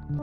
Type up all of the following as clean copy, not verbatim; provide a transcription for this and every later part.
Who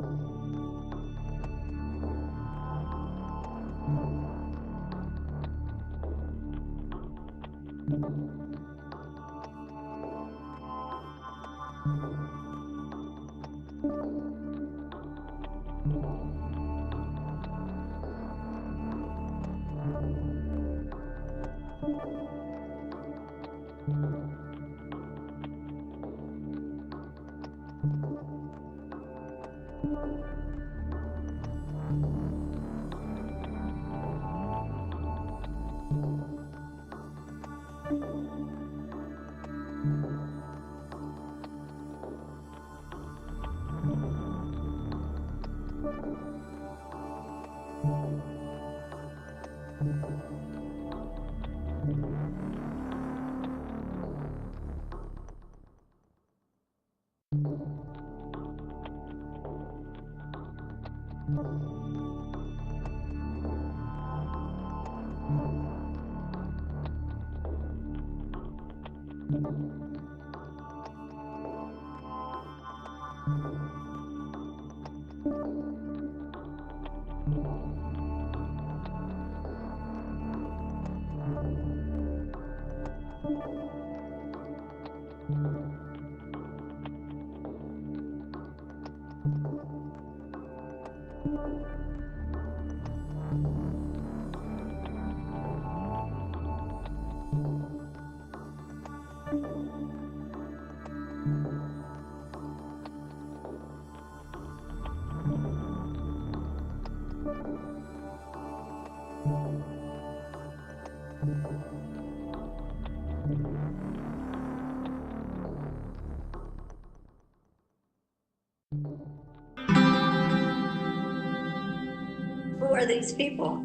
are these people?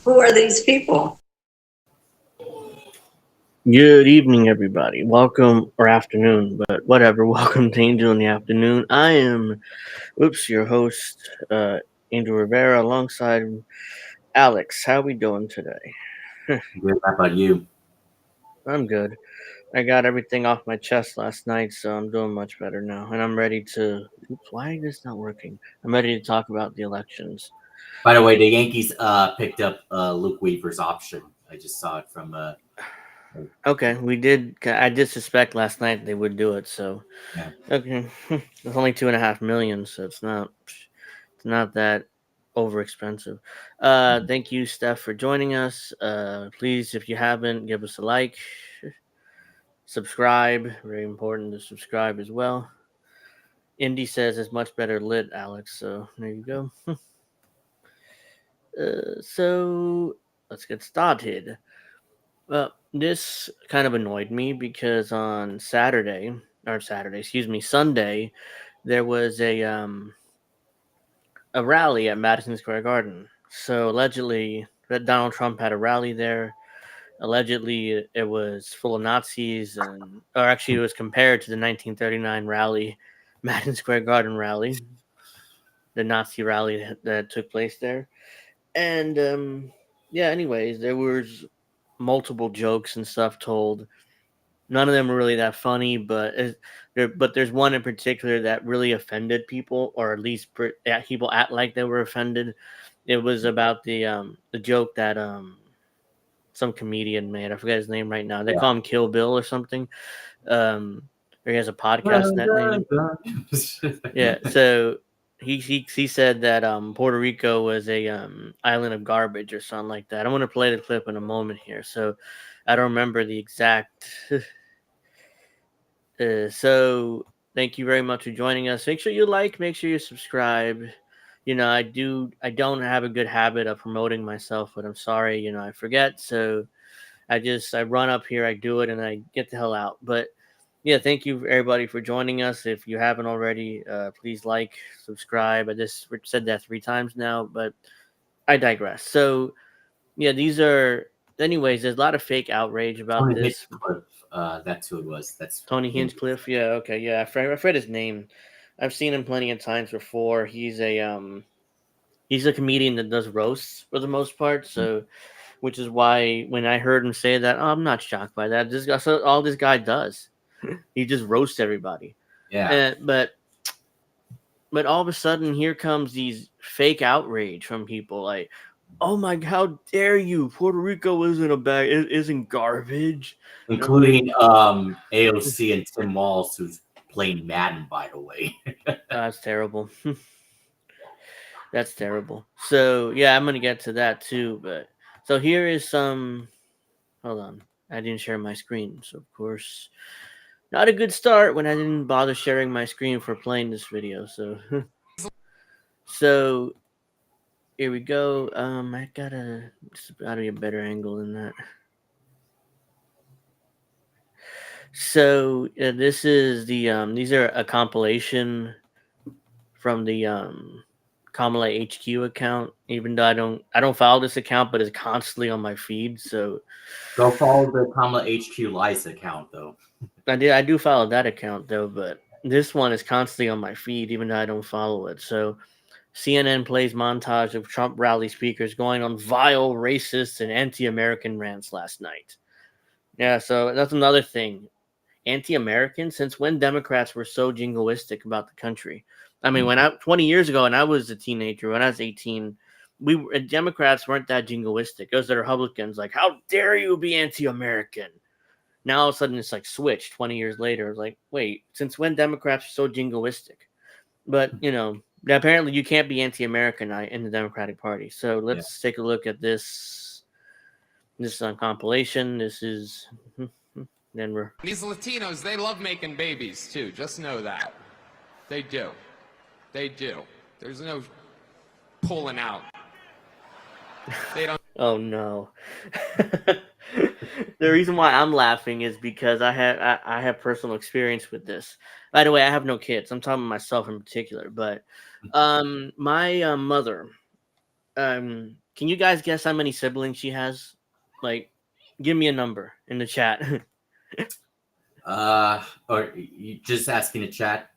Who are these people? Good evening, everybody. Welcome, or afternoon, but whatever. Welcome to Angel in the Afternoon. I am, your host, Angel Rivera, alongside Alex. How we doing today? Good. How about you? I'm good. I got everything off my chest last night, so I'm doing much better now, and I'm ready to. Oops, why is this not working? I'm ready to talk about the elections. By the way, the Yankees picked up Luke Weaver's option. I just saw it from. Okay, we did. I did suspect last night they would do it, so Yeah. okay. It's only 2.5 million, so it's not that over expensive. Thank you, Steph, for joining us. Please, if you haven't, give us a like, subscribe. Very important to subscribe as well. Indy says it's much better lit, Alex. So there you go. So let's get started. Well, this kind of annoyed me because on Sunday, there was a rally at Madison Square Garden. So allegedly, that Donald Trump had a rally there. Allegedly, it was full of Nazis, or actually, it was compared to the 1939 rally, Madison Square Garden rally, the Nazi rally that took place there. And yeah, anyways, there was multiple jokes and stuff told. None of them were really that funny, but there's one in particular that really offended people, or at least people act like they were offended. It was about the joke that some comedian made. I forget his name right now. They call him Kill Bill or something. Or he has a podcast that name. Yeah, so he said that Puerto Rico was a island of garbage or something like that. I'm gonna play the clip in a moment here. So I don't remember the exact. So thank you very much for joining us. Make sure you like, make sure you subscribe. I don't have a good habit of promoting myself, but I'm sorry, I forget. So I run up here, I do it, and I get the hell out. But yeah, thank you everybody for joining us. If you haven't already, please like, subscribe. I just said that 3 times now, but I digress. So yeah, anyways, there's a lot of fake outrage about Tony this. Hinchcliffe, that's who it was. That's Tony Hinchcliffe. Yeah, okay, yeah. I've read his name. I've seen him plenty of times before. He's a comedian that does roasts for the most part. So, which is why when I heard him say that, I'm not shocked by that. All this guy does, he just roasts everybody. Yeah. But all of a sudden, here comes these fake outrage from people like, "Oh my, how dare you? Puerto Rico isn't a bag, it isn't garbage." Including AOC and Tim Walz, who's playing Madden, by the way. That's terrible. That's terrible. So yeah, I'm gonna get to that too. But so here is some. Hold on, I didn't share my screen, so of course, not a good start when I didn't bother sharing my screen for playing this video. So, so here we go. I gotta be a better angle than that. So this is the these are a compilation from the Kamala HQ account. Even though I don't follow this account, but it's constantly on my feed. So Go follow the Kamala HQ Lies account, though. I do follow that account though, but this one is constantly on my feed, even though I don't follow it. So CNN plays montage of Trump rally speakers going on vile, racist, and anti-American rants last night. Yeah, so that's another thing. Anti-American, since when Democrats were so jingoistic about the country? I mean, 20 years ago, and I was a teenager, when I was 18, Democrats weren't that jingoistic. It was the Republicans, like, how dare you be anti-American? Now all of a sudden it's like switched 20 years later. It's like, wait, since when Democrats are so jingoistic? But apparently you can't be anti-American in the Democratic Party. So let's take a look at this. This is on compilation. This is Denver. These Latinos, they love making babies too. Just know that. They do. They do. There's no pulling out. They don't. Oh no. The reason why I'm laughing is because I have personal experience with this. By the way, I have no kids. I'm talking about myself in particular. But my mother, can you guys guess how many siblings she has? Like, give me a number in the chat. Or you just asking the chat?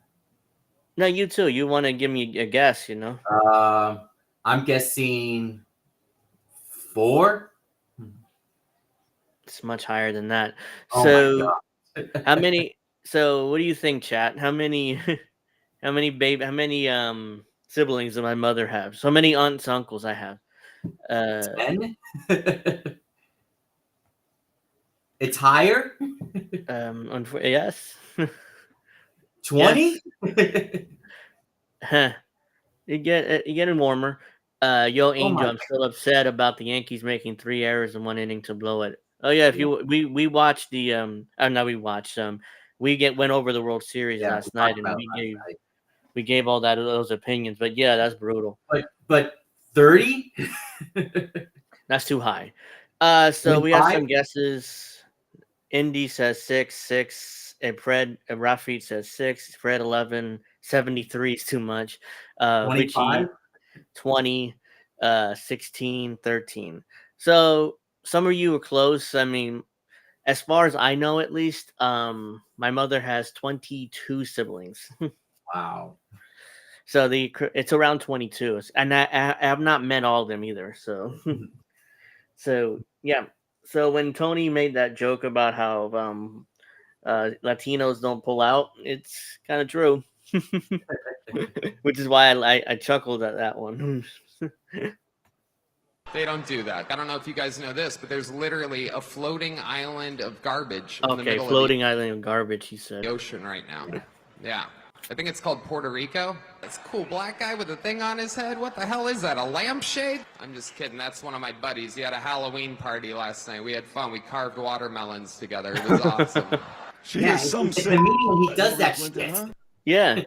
No, you too. You want to give me a guess, I'm guessing 4. It's much higher than that. Oh So my God. how many? So what do you think, chat? How many? How many siblings does my mother have? So many aunts, uncles I have. 10? It's higher? Yes. 20? Huh. You're getting warmer. Yo, Angel, my I'm still upset about the Yankees making 3 errors in 1 inning to blow it. Oh yeah, if you we watched the no, we watched went over the World Series last night, and we gave all those opinions. But yeah, that's brutal. But 30? That's too high. So we have some guesses. Indy says 6, and Rafi says 6. Fred 11. 73 is too much. 25? 20, 16, 13. So some of you are close. I mean, as far as I know, at least, my mother has 22 siblings. Wow. So it's around 22, and I have not met all of them either. So, so yeah. So when Tony made that joke about how Latinos don't pull out, it's kind of true. Which is why I chuckled at that one. They don't do that. I don't know if you guys know this, but there's literally a floating island of garbage in the middle floating island of garbage, he said. of the ocean right now. Yeah. I think it's called Puerto Rico. That's a cool black guy with a thing on his head. What the hell is that, a lampshade? I'm just kidding. That's one of my buddies. He had a Halloween party last night. We had fun. We carved watermelons together. It was awesome. It's the meeting when he does that shit. Yeah.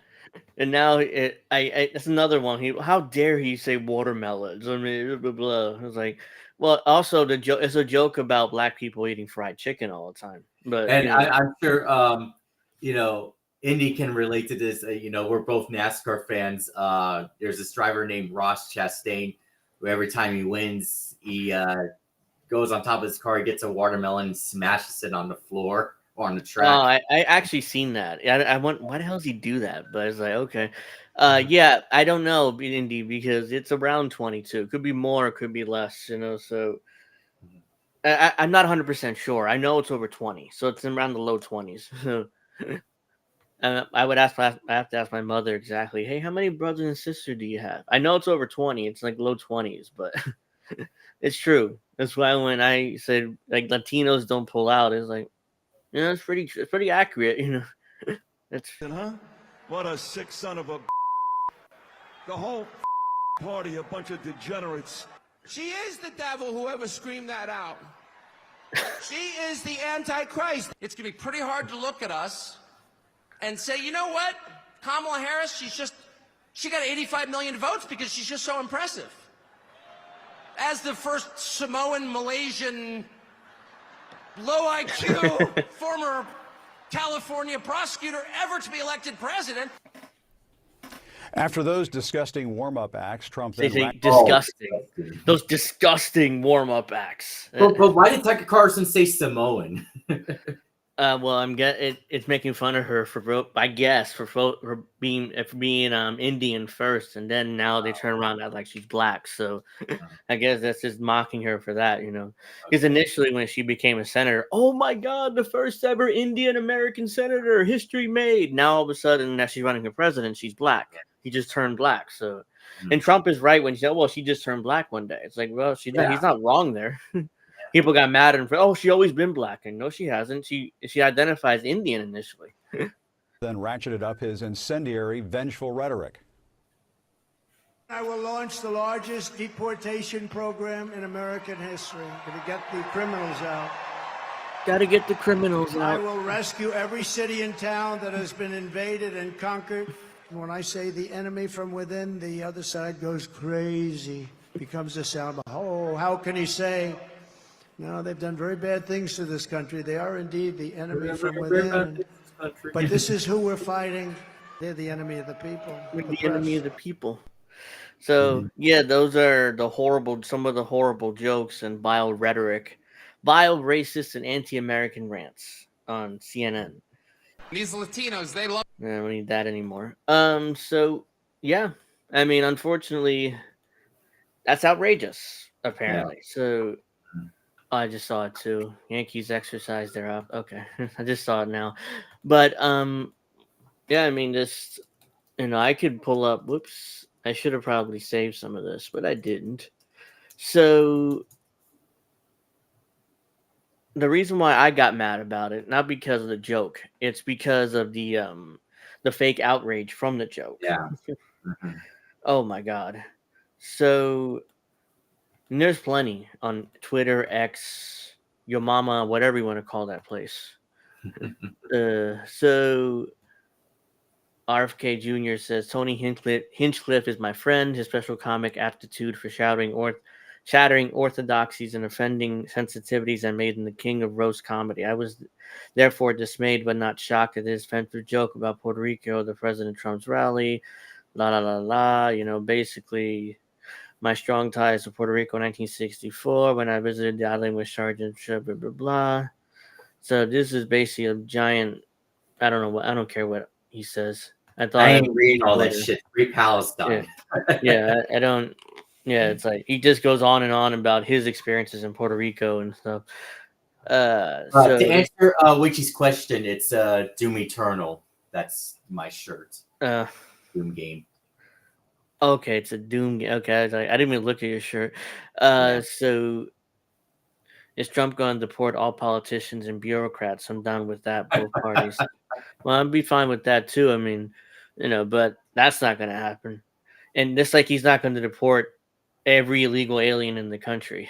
And now that's another one. How dare he say watermelons? I mean, blah, blah, blah. I was like, well, also it's a joke about black people eating fried chicken all the time. But I'm sure Indy can relate to this. We're both NASCAR fans. There's this driver named Ross Chastain, who every time he wins, he goes on top of his car, he gets a watermelon and smashes it on the floor. On the track. Oh, I actually seen that. I want, why the hell does he do that? But it's like, okay. Yeah, I don't know, Indy, because it's around 22. Could be more, could be less, so I'm not 100% sure. I know it's over 20, so it's around the low 20s. I have to ask my mother exactly. Hey, how many brothers and sisters do you have? I know it's over 20. It's like low 20s, but it's true. That's why when I said like Latinos don't pull out, it's like, it's pretty accurate. It's Huh? What a sick son of a. The whole party, a bunch of degenerates. She is the devil, whoever screamed that out. She is the Antichrist. It's going to be pretty hard to look at us and say, you know what? Kamala Harris, she got 85 million votes because she's just so impressive. As the first Samoan, Malaysian, low IQ, former California prosecutor ever to be elected president. After those disgusting warm-up acts, Trump they then say disgusting. Those disgusting warm-up acts. But why did Tucker Carlson say Samoan? Well, it's making fun of her for being Indian first, and then now they turn around and act like she's black. So I guess that's just mocking her for that, Because initially when she became a senator, oh my God, the first ever Indian American senator, history made. Now all of a sudden, now she's running for president, she's black. He just turned black. So, and Trump is right when he said, well, she just turned black one day. It's like, well, he's not wrong there. People got mad and she always been black, and no, she hasn't. She identifies Indian initially. then ratcheted up his incendiary, vengeful rhetoric. I will launch the largest deportation program in American history to get the criminals out. Got to get the criminals I out. will rescue every city and town that has been invaded and conquered. And when I say the enemy from within, the other side goes crazy, becomes a sound. Oh, how can he say? No, they've done very bad things to this country. They are indeed the enemy from within. But this is who we're fighting. They're the enemy of the people. We're the enemy of the people. So, yeah, those are some of the horrible jokes and vile rhetoric, vile racist and anti-American rants on CNN. These Latinos, they love. I don't need that anymore. So, yeah, I mean, unfortunately, that's outrageous, apparently. Yeah. So, I just saw it too. Yankees exercise their opt. Okay, I just saw it now. But, yeah, I mean, just, I could pull up, whoops. I should have probably saved some of this, but I didn't. So the reason why I got mad about it, not because of the joke, it's because of the fake outrage from the joke. Yeah. Oh my God. So there's plenty on Twitter, X, Your Mama, whatever you want to call that place. So RFK Jr. says Tony Hinchcliffe is my friend. His special comic aptitude for shattering orthodoxies and offending sensitivities and made him the king of roast comedy. I was therefore dismayed but not shocked at his offensive joke about Puerto Rico, the President Trump's rally, la la la la. Basically my strong ties to Puerto Rico in 1964 when I visited the island with Sergeant blah blah blah. So this is basically a giant. I don't care what he says. I ain't reading all that shit. Free Palestine. Yeah, I don't. Yeah, it's like he just goes on and on about his experiences in Puerto Rico and stuff. So, to answer Witchy's question, it's Doom Eternal. That's my shirt. Doom game. Okay, it's a Doom game. Okay, I didn't even look at your shirt. So is Trump going to deport all politicians and bureaucrats? I'm done with that. Both parties. Well, I'd be fine with that too. I mean, but that's not going to happen. And just like he's not going to deport every illegal alien in the country.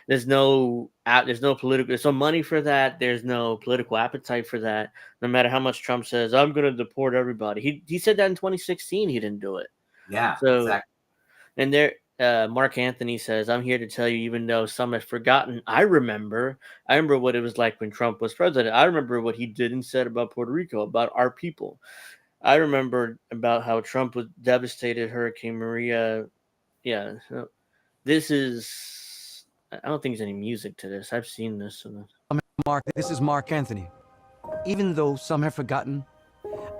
There's no money for that. There's no political appetite for that. No matter how much Trump says, I'm going to deport everybody. He said that in 2016. He didn't do it. Yeah, so, exactly. And Mark Anthony says, I'm here to tell you, even though some have forgotten, I remember what it was like when Trump was president. I remember what he did and said about Puerto Rico, about our people. I remember about how Trump was devastated Hurricane Maria. Yeah. So this is, I don't think there's any music to this. I've seen this. This is Mark Anthony. Even though some have forgotten,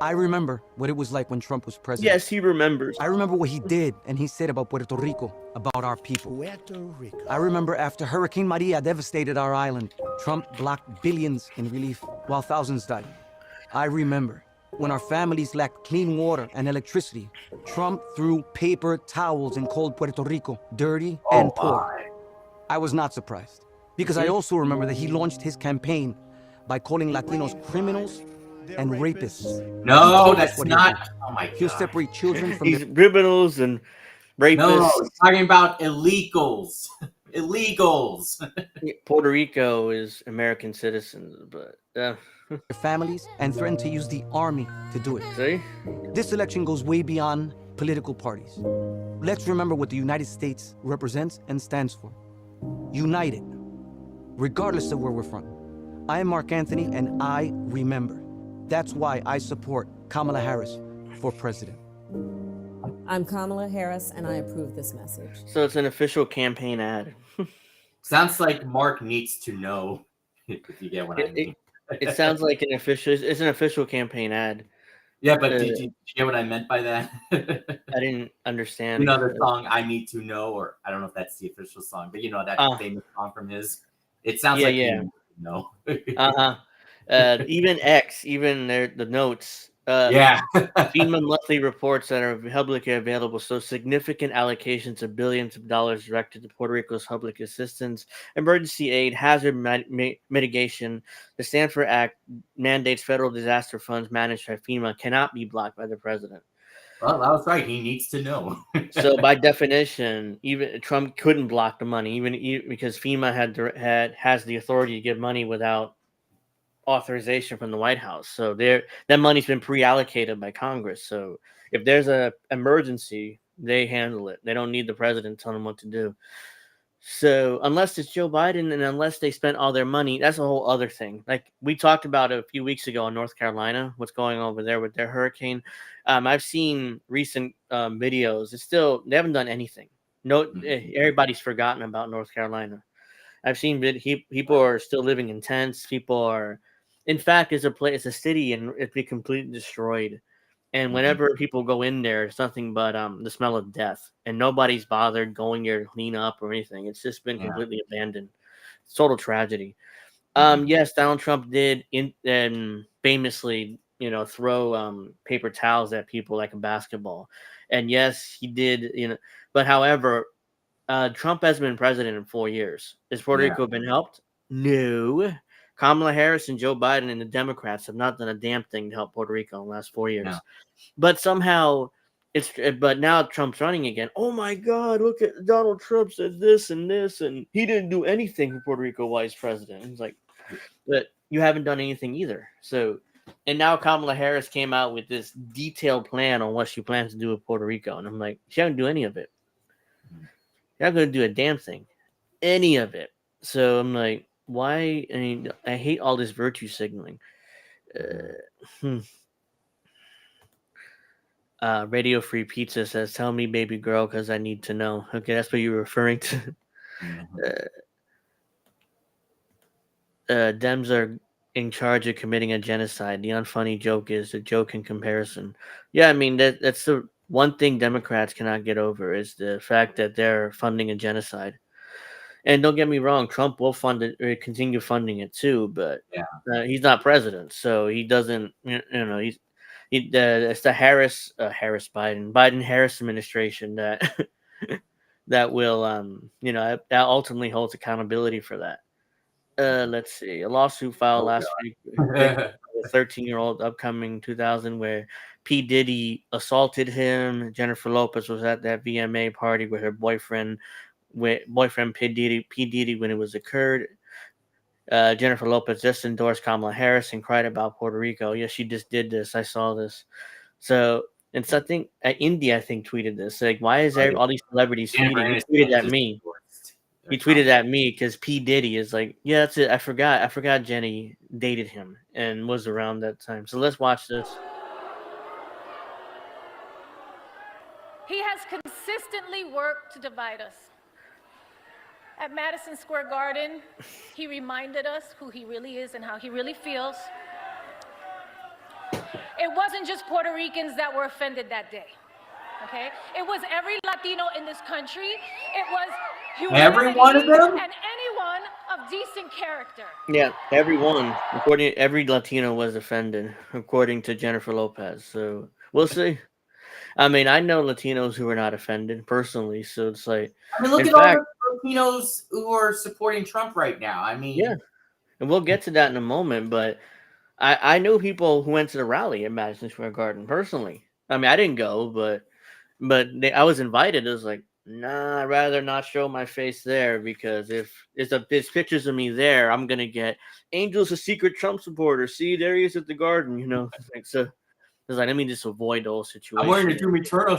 I remember what it was like when Trump was president. Yes, he remembers. I remember what he did and he said about Puerto Rico, about our people. Puerto Rico. I remember after Hurricane Maria devastated our island, Trump blocked billions in relief while thousands died. I remember. When our families lacked clean water and electricity, Trump threw paper towels and called Puerto Rico dirty and poor. I was not surprised, because I also remember that he launched his campaign by calling Latinos criminals and rapists. No, that's not. Oh my God. He'll separate children from These criminals and rapists. No, he's talking about illegals. Illegals. Puerto Rico is American citizens, but their families and threatened to use the army to do it. see, This election goes way beyond political parties. Let's remember what the United States represents and stands for. United, regardless of where we're from. I am Mark Anthony, and I remember. That's why I support Kamala Harris for president. I'm Kamala Harris, and I approve this message. So it's an official campaign ad. Sounds like Mark needs to know, if you get what I mean. It sounds like it's an official campaign ad. Yeah, but did you get what I meant by that? I didn't understand. You know the song "I Need to Know," or I don't know if that's the official song, but you know that famous song from his. It sounds like you know. Even X, even the notes. FEMA monthly reports that are publicly available show significant allocations of billions of dollars directed to Puerto Rico's public assistance, emergency aid, hazard mitigation. The Stanford Act mandates federal disaster funds managed by FEMA cannot be blocked by the president. Well, that was right. He needs to know. So by definition, even Trump couldn't block the money, even because FEMA has the authority to give money without authorization from the White House. So that money's been pre-allocated by Congress. So if there's a emergency, they handle it. They don't need the president telling them what to do. So unless it's Joe Biden and unless they spent all their money, that's a whole other thing. Like we talked about a few weeks ago in North Carolina, what's going on over there with their hurricane. I've seen recent videos. It's still, they haven't done anything. Everybody's forgotten about North Carolina. I've seen people are still living in tents. People are, in fact, it's a city and it's been completely destroyed. And whenever people go in there, it's nothing but the smell of death. And nobody's bothered going there to clean up or anything. It's just been completely abandoned. It's total tragedy. Yes, Donald Trump did famously, throw paper towels at people like a basketball. And yes, he did, but however, Trump has been president in 4 years. Has Puerto Rico been helped? No. Kamala Harris and Joe Biden and the Democrats have not done a damn thing to help Puerto Rico in the last 4 years. No. But somehow but now Trump's running again. Oh my God, look at Donald Trump said this, and he didn't do anything for Puerto Rico while he's president. It's like, but you haven't done anything either. So, and now Kamala Harris came out with this detailed plan on what she plans to do with Puerto Rico. And I'm like, she didn't do any of it. You're not going to do a damn thing. Any of it. So I'm like, why? I mean, I hate all this virtue signaling. Radio Free Pizza says, tell me, baby girl, because I need to know. Okay, that's what you're referring to. Dems are in charge of committing a genocide. The unfunny joke is a joke in comparison. Yeah, I mean, that's the one thing Democrats cannot get over is the fact that they're funding a genocide. And don't get me wrong, Trump will fund it or continue funding it too, but he's not president, so he doesn't. It's the Biden-Harris administration that that will that ultimately holds accountability for that. Let's see, a lawsuit filed last week, a 13-year-old upcoming 2000 where P. Diddy assaulted him. Jennifer Lopez was at that VMA party with her boyfriend P. Diddy when it was occurred. Jennifer Lopez just endorsed Kamala Harris and cried about Puerto Rico. Yes, she just did this. I saw this. So, and so I think India, tweeted this. Like, why is there all these celebrities tweeting? He tweeted at me. He tweeted at me because P. Diddy is like, yeah, that's it. I forgot Jenny dated him and was around that time. So let's watch this. He has consistently worked to divide us. At Madison Square Garden, he reminded us who he really is and how he really feels. It wasn't just Puerto Ricans that were offended that day, okay? It was every Latino in this country. It was every one of them? And anyone of decent character. Yeah, everyone, every Latino was offended, according to Jennifer Lopez. So we'll see. I mean, I know Latinos who are not offended personally, so it's like, I mean, look in at all fact, the Latinos who are supporting Trump right now. I mean, yeah, and we'll get to that in a moment. But I know people who went to the rally at Madison Square Garden personally. I mean, I didn't go, I was invited. It was like, nah, I'd rather not show my face there because if there's pictures of me there, I'm gonna get Angel's a secret Trump supporter. See, there he is at the Garden. It's like, so it's like, let me just avoid the whole I'm wearing a situation. Doom Eternal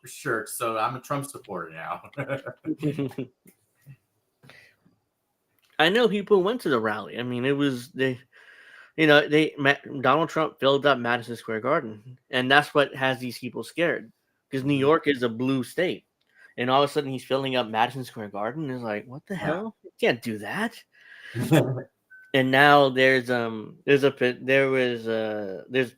shirt, so I'm a Trump supporter now. I know people went to the rally. I mean, it was Donald Trump filled up Madison Square Garden, and that's what has these people scared because New York is a blue state, and all of a sudden he's filling up Madison Square Garden. It's like, what the hell? You can't do that. And now there's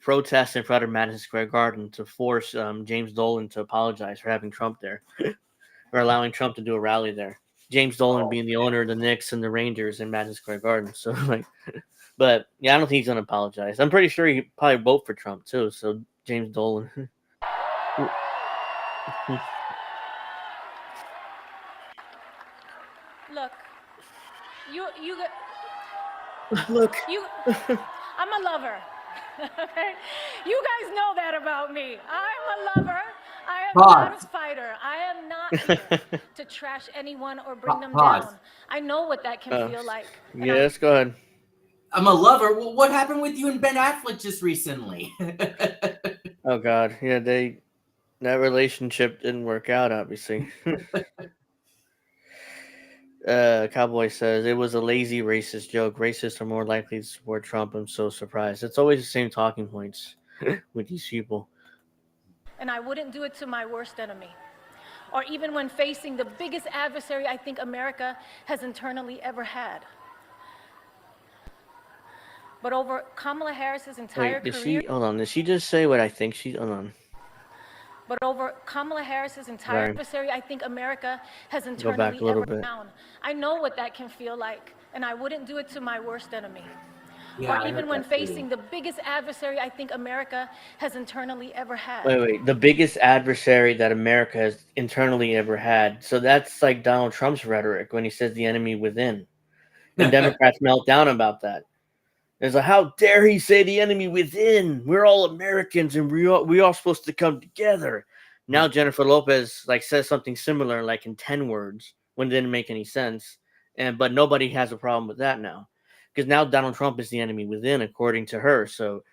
protests in front of Madison Square Garden to force James Dolan to apologize for having Trump there, or allowing Trump to do a rally there. James Dolan being the owner of the Knicks and the Rangers in Madison Square Garden. So like, but yeah, I don't think he's gonna apologize. I'm pretty sure he probably vote for Trump too. So James Dolan. Look, you Look. I'm a lover. Okay? You guys know that about me. I'm a lover. I am not a fighter. I am not here to trash anyone or bring them down. I know what that can feel like. Yes, go ahead. I'm a lover. Well, what happened with you and Ben Affleck just recently? Oh God, yeah, that relationship didn't work out, obviously. Cowboy says it was a lazy racist joke. Racists are more likely to support Trump. I'm so surprised. It's always the same talking points with these people. And I wouldn't do it to my worst enemy, or even when facing the biggest adversary I think America has internally ever had. But over Kamala Harris's entire career. Hold on. Did she just say what I think she? Hold on. But over Kamala Harris's entire adversary, I think America has internally Go back a little ever bit. down. I know what that can feel like, and I wouldn't do it to my worst enemy. Yeah, or even when facing the biggest adversary I think America has internally ever had. Wait. The biggest adversary that America has internally ever had. So that's like Donald Trump's rhetoric when he says the enemy within. And Democrats melt down about that. It's like, how dare he say the enemy within? We're all Americans and we all supposed to come together. Now Jennifer Lopez says something similar, like in 10 words, when it didn't make any sense. But nobody has a problem with that now. Because now Donald Trump is the enemy within, according to her. So,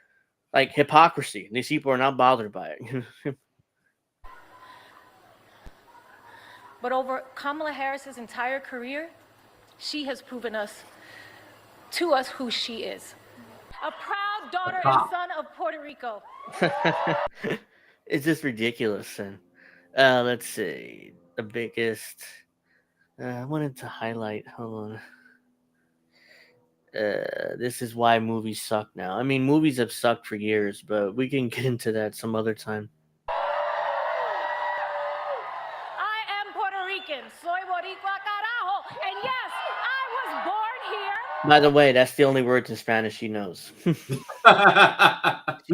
hypocrisy. These people are not bothered by it. But over Kamala Harris's entire career, she has proven to us who she is. A proud daughter and son of Puerto Rico. It's just ridiculous. And let's see. The biggest... I wanted to highlight... Hold on. This is why movies suck now. I mean, movies have sucked for years, but we can get into that some other time. I am Puerto Rican. Soy boricua carajo. And yes, I was born here. By the way, that's the only words in Spanish she knows. She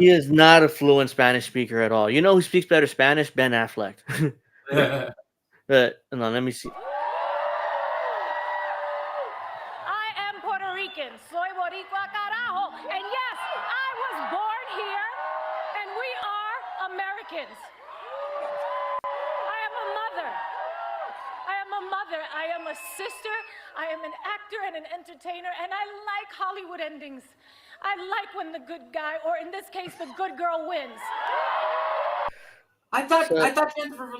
is not a fluent Spanish speaker at all. You know who speaks better Spanish? Ben Affleck. But no, let me see. I am Puerto Rican. Soy boricua carajo. And yes, I was born here. And we are Americans. I am a mother. I am a sister. I am an actor and an entertainer. And I like Hollywood endings. I like when the good guy, or in this case, the good girl wins. I thought Jennifer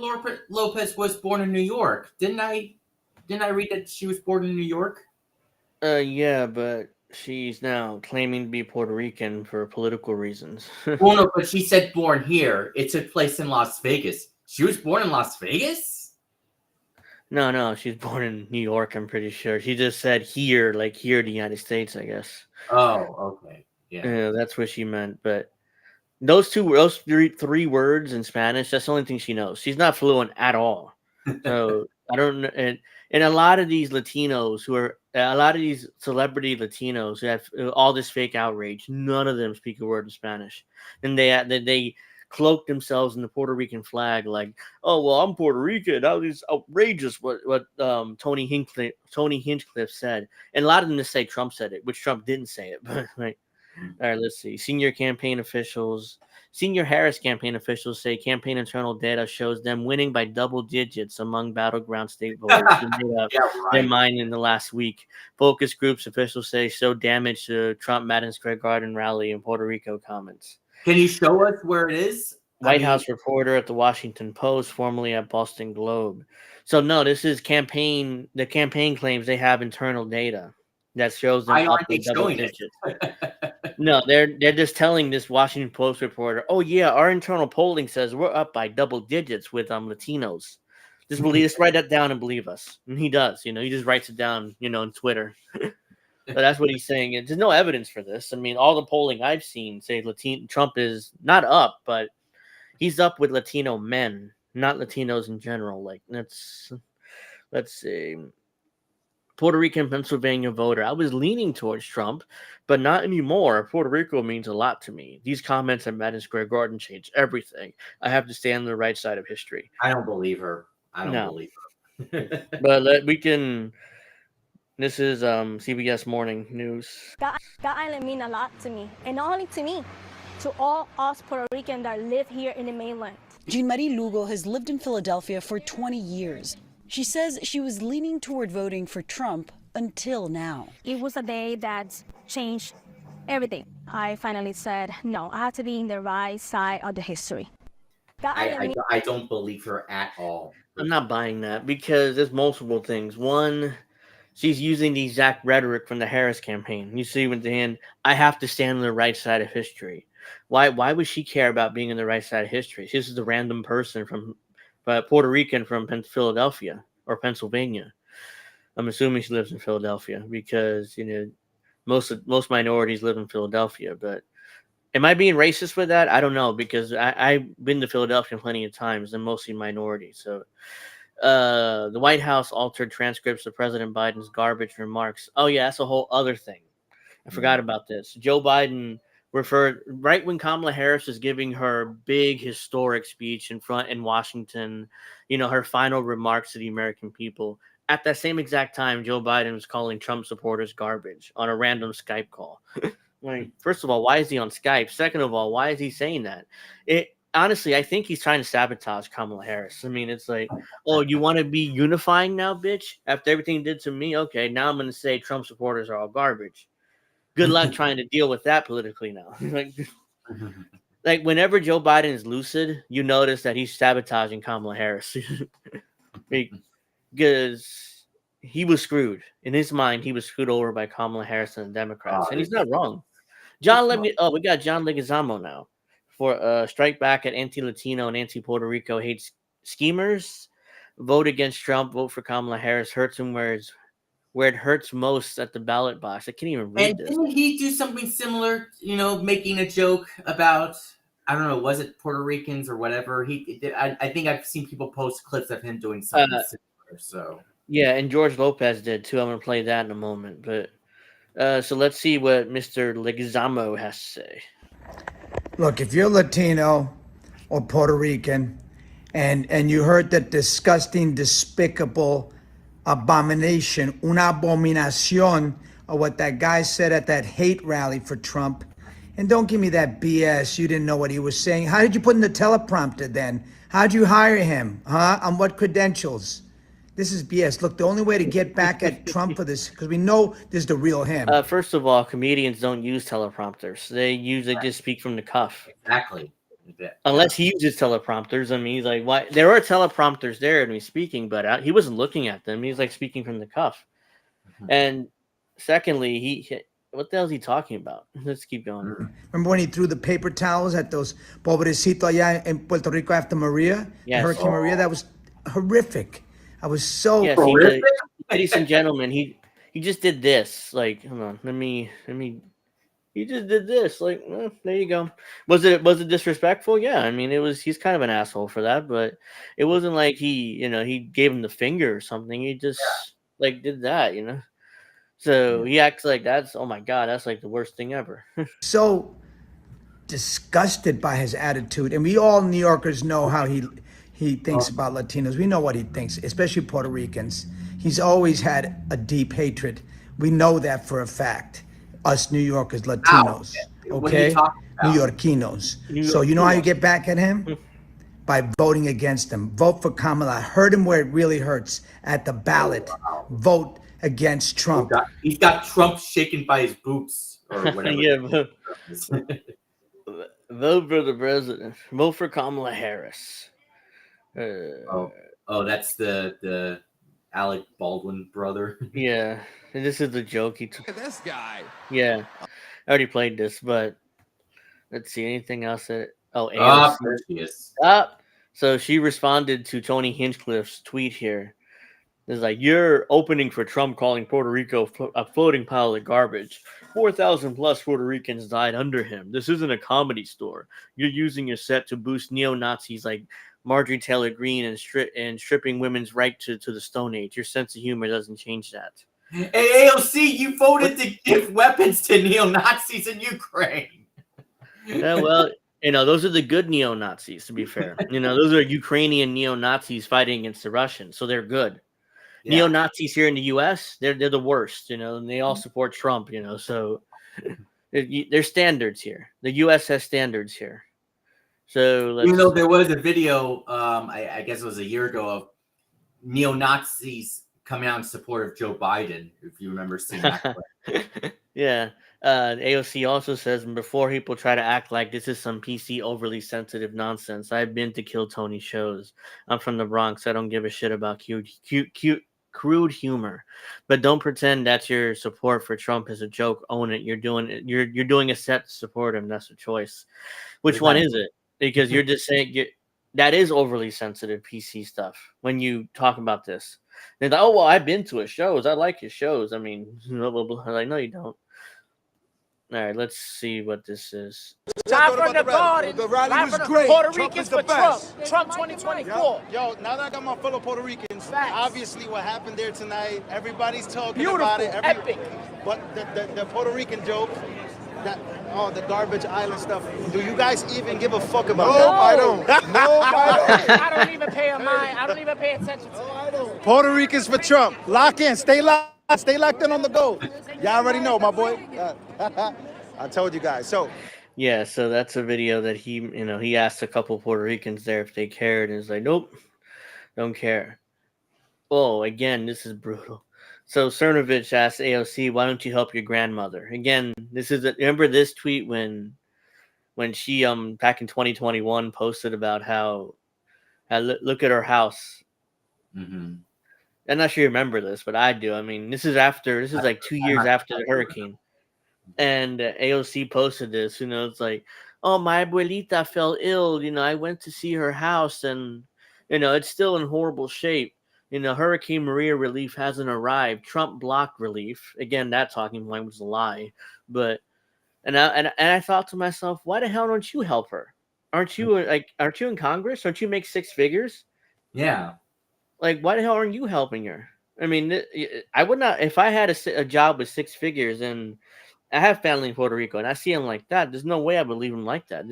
Lopez was born in New York. Didn't I read that she was born in New York? Yeah, but she's now claiming to be Puerto Rican for political reasons. Well, no, but she said born here. It took place in Las Vegas. She was born in Las Vegas? No, she's born in New York, I'm pretty sure. She just said here, like here in the United States, I guess. Oh, okay. Yeah, that's what she meant. But those three words in Spanish, that's the only thing she knows. She's not fluent at all. So I don't know, and a lot of these Latinos who are a lot of these celebrity Latinos who have all this fake outrage. None of them speak a word of Spanish, and they cloak themselves in the Puerto Rican flag, like, oh well, I'm Puerto Rican. That was outrageous. What Tony Hinchcliffe said, and a lot of them just say Trump said it, which Trump didn't say it. But like, all right, let's see. Senior Harris campaign officials say campaign internal data shows them winning by double digits among battleground state voters who made up their mind in the last week. Focus groups officials say show damage to Trump Madison Square Garden rally in Puerto Rico comments. Can you show us where it is? White House reporter at the Washington Post, formerly at Boston Globe. So no, this is campaign. The campaign claims they have internal data that shows them up to double digits. No, they're just telling this Washington Post reporter, "Oh yeah, our internal polling says we're up by double digits with Latinos. Just write that down and believe us." And he does. He just writes it down. On Twitter. But that's what he's saying. There's no evidence for this. I mean, all the polling I've seen say Trump is not up, but he's up with Latino men, not Latinos in general. Like let's see. Puerto Rican, Pennsylvania voter. I was leaning towards Trump, but not anymore. Puerto Rico means a lot to me. These comments at Madison Square Garden changed everything. I have to stand on the right side of history. I don't believe her. But we can. This is CBS Morning News. That island mean a lot to me, and not only to me, to all us Puerto Ricans that live here in the mainland. Jean Marie Lugo has lived in Philadelphia for 20 years. She says she was leaning toward voting for Trump until now. It was a day that changed everything. I finally said, no, I have to be in the right side of the history. I don't believe her at all. I'm not buying that because there's multiple things. One, she's using the exact rhetoric from the Harris campaign. You see with the hand, I have to stand on the right side of history. Why would she care about being on the right side of history? She's just a random person from Puerto Rican from Philadelphia or Pennsylvania. I'm assuming she lives in Philadelphia because most minorities live in Philadelphia. But am I being racist with that? I don't know because I've been to Philadelphia plenty of times and mostly minorities. So the White House altered transcripts of President Biden's garbage remarks. Oh yeah, that's a whole other thing. I forgot about this. Joe Biden referred right when Kamala Harris was giving her big historic speech in Washington, her final remarks to the American people. At that same exact time, Joe Biden was calling Trump supporters garbage on a random Skype call. Like, first of all, why is he on Skype? Second of all, why is he saying that? Honestly, I think he's trying to sabotage Kamala Harris. I mean, it's like, oh, you want to be unifying now, bitch? After everything you did to me? Okay, now I'm going to say Trump supporters are all garbage. Good luck trying to deal with that politically now. like whenever Joe Biden is lucid, you notice that he's sabotaging Kamala Harris because he was screwed. In his mind, he was screwed over by Kamala Harris and the Democrats, and he's not wrong. We got John Leguizamo now for strike back at anti-Latino and anti-Puerto Rico hate schemers. Vote against Trump. Vote for Kamala Harris. Hurts him where it hurts most at the ballot box. I can't even read this. Didn't he do something similar, making a joke about, I don't know, was it Puerto Ricans or whatever? He did. I think I've seen people post clips of him doing something similar. So yeah, and George Lopez did too. I'm going to play that in a moment. But so let's see what Mr. Leguizamo has to say. Look, if you're Latino or Puerto Rican and you heard that disgusting, despicable abomination, una abominación of what that guy said at that hate rally for Trump. And don't give me that BS. You didn't know what he was saying. How did you put in the teleprompter then? How'd you hire him? Huh? On what credentials? This is BS. Look, the only way to get back at Trump for this, because we know this is the real him. First of all, comedians don't use teleprompters. They just speak from the cuff. Exactly. Unless he uses teleprompters. I mean, he's like, why? There are teleprompters there and he's speaking, but he wasn't looking at them. He's like speaking from the cuff. And secondly, what the hell is he talking about? Let's keep going. Remember when he threw the paper towels at those pobrecito allá in Puerto Rico after Maria? Yes. Hurricane Maria? That was horrific. I was so ladies and gentlemen, he just did this. Like, hold on, let me he just did this. Like, there you go. Was it disrespectful? Yeah, I mean, it was. He's kind of an asshole for that, but it wasn't like he gave him the finger or something. He just like did that, So he acts like that's, oh my god, that's like the worst thing ever. So disgusted by his attitude, and we all New Yorkers know how he thinks about Latinos. We know what he thinks, especially Puerto Ricans. He's always had a deep hatred. We know that for a fact. Us New Yorkers, Latinos, okay, New Yorkinos. So you know how you get back at him? By voting against him. Vote for Kamala. Hurt him where it really hurts. At the ballot, vote against Trump. He's got Trump shaken by his boots or whatever. Yeah, vote for the president. Vote for Kamala Harris. That's the Alec Baldwin brother. Yeah, and this is the joke he took. Look at this guy. Yeah, I already played this, but let's see anything else. There she is. So she responded to Tony Hinchcliffe's tweet here. It's like, you're opening for Trump, calling Puerto Rico a floating pile of garbage. 4,000 plus Puerto Ricans died under him. This isn't a comedy store. You're using your set to boost neo-Nazis like Marjorie Taylor Greene and stripping women's right to the Stone Age. Your sense of humor doesn't change that. Hey, AOC, you voted to give weapons to neo-Nazis in Ukraine. Yeah, well, those are the good neo-Nazis, to be fair. Those are Ukrainian neo-Nazis fighting against the Russians, so they're good. Yeah. Neo-Nazis here in the U.S., they're the worst, and they all support Trump, so there's standards here. The U.S. has standards here. So there was a video, I guess it was a year ago, of neo-Nazis coming out in support of Joe Biden, if you remember seeing that. Yeah. AOC also says, before people try to act like this is some PC overly sensitive nonsense, I've been to Kill Tony shows. I'm from the Bronx. I don't give a shit about crude humor, but don't pretend that your support for Trump is a joke. Own it. You're doing a set to support him. That's a choice. Which one is it? Because you're just saying that is overly sensitive PC stuff when you talk about this. They're like, oh well, I've been to his shows. I like his shows. I mean, blah, blah, blah. Like, no, you don't. All right, let's see what this is. Live from the garden. The rally was great. Puerto Trump Ricans is the for best. Trump 2024. Yo, now that I got my fellow Puerto Ricans, obviously what happened there tonight, everybody's talking Beautiful, about it. epic. But the Puerto Rican joke, the garbage island stuff, do you guys even give a fuck about that? No, I don't. No, I don't. I don't even pay a mind. I don't even pay attention to it. Puerto Ricans for Trump. Lock in. Stay locked in on the go. Y'all already know, my boy. I told you guys. So that's a video that he asked a couple Puerto Ricans there if they cared, and it's like, nope, don't care. Oh, again, this is brutal. So Cernovich asked AOC, why don't you help your grandmother? Again, remember this tweet when she back in 2021 posted about how look at her house. Mm-hmm. I'm not sure you remember this, but I do. I mean, this is like 2 years after the hurricane. And AOC posted this, it's like, oh, my abuelita fell ill. I went to see her house and, it's still in horrible shape. Hurricane Maria relief hasn't arrived. Trump blocked relief. Again, that talking point was a lie. But, and I thought to myself, why the hell don't you help her? Aren't you in Congress? Don't you make six figures? Yeah. Like, why the hell aren't you helping her? I mean, I would not, if I had a job with six figures and I have family in Puerto Rico and I see them like that, there's no way I would leave them like that.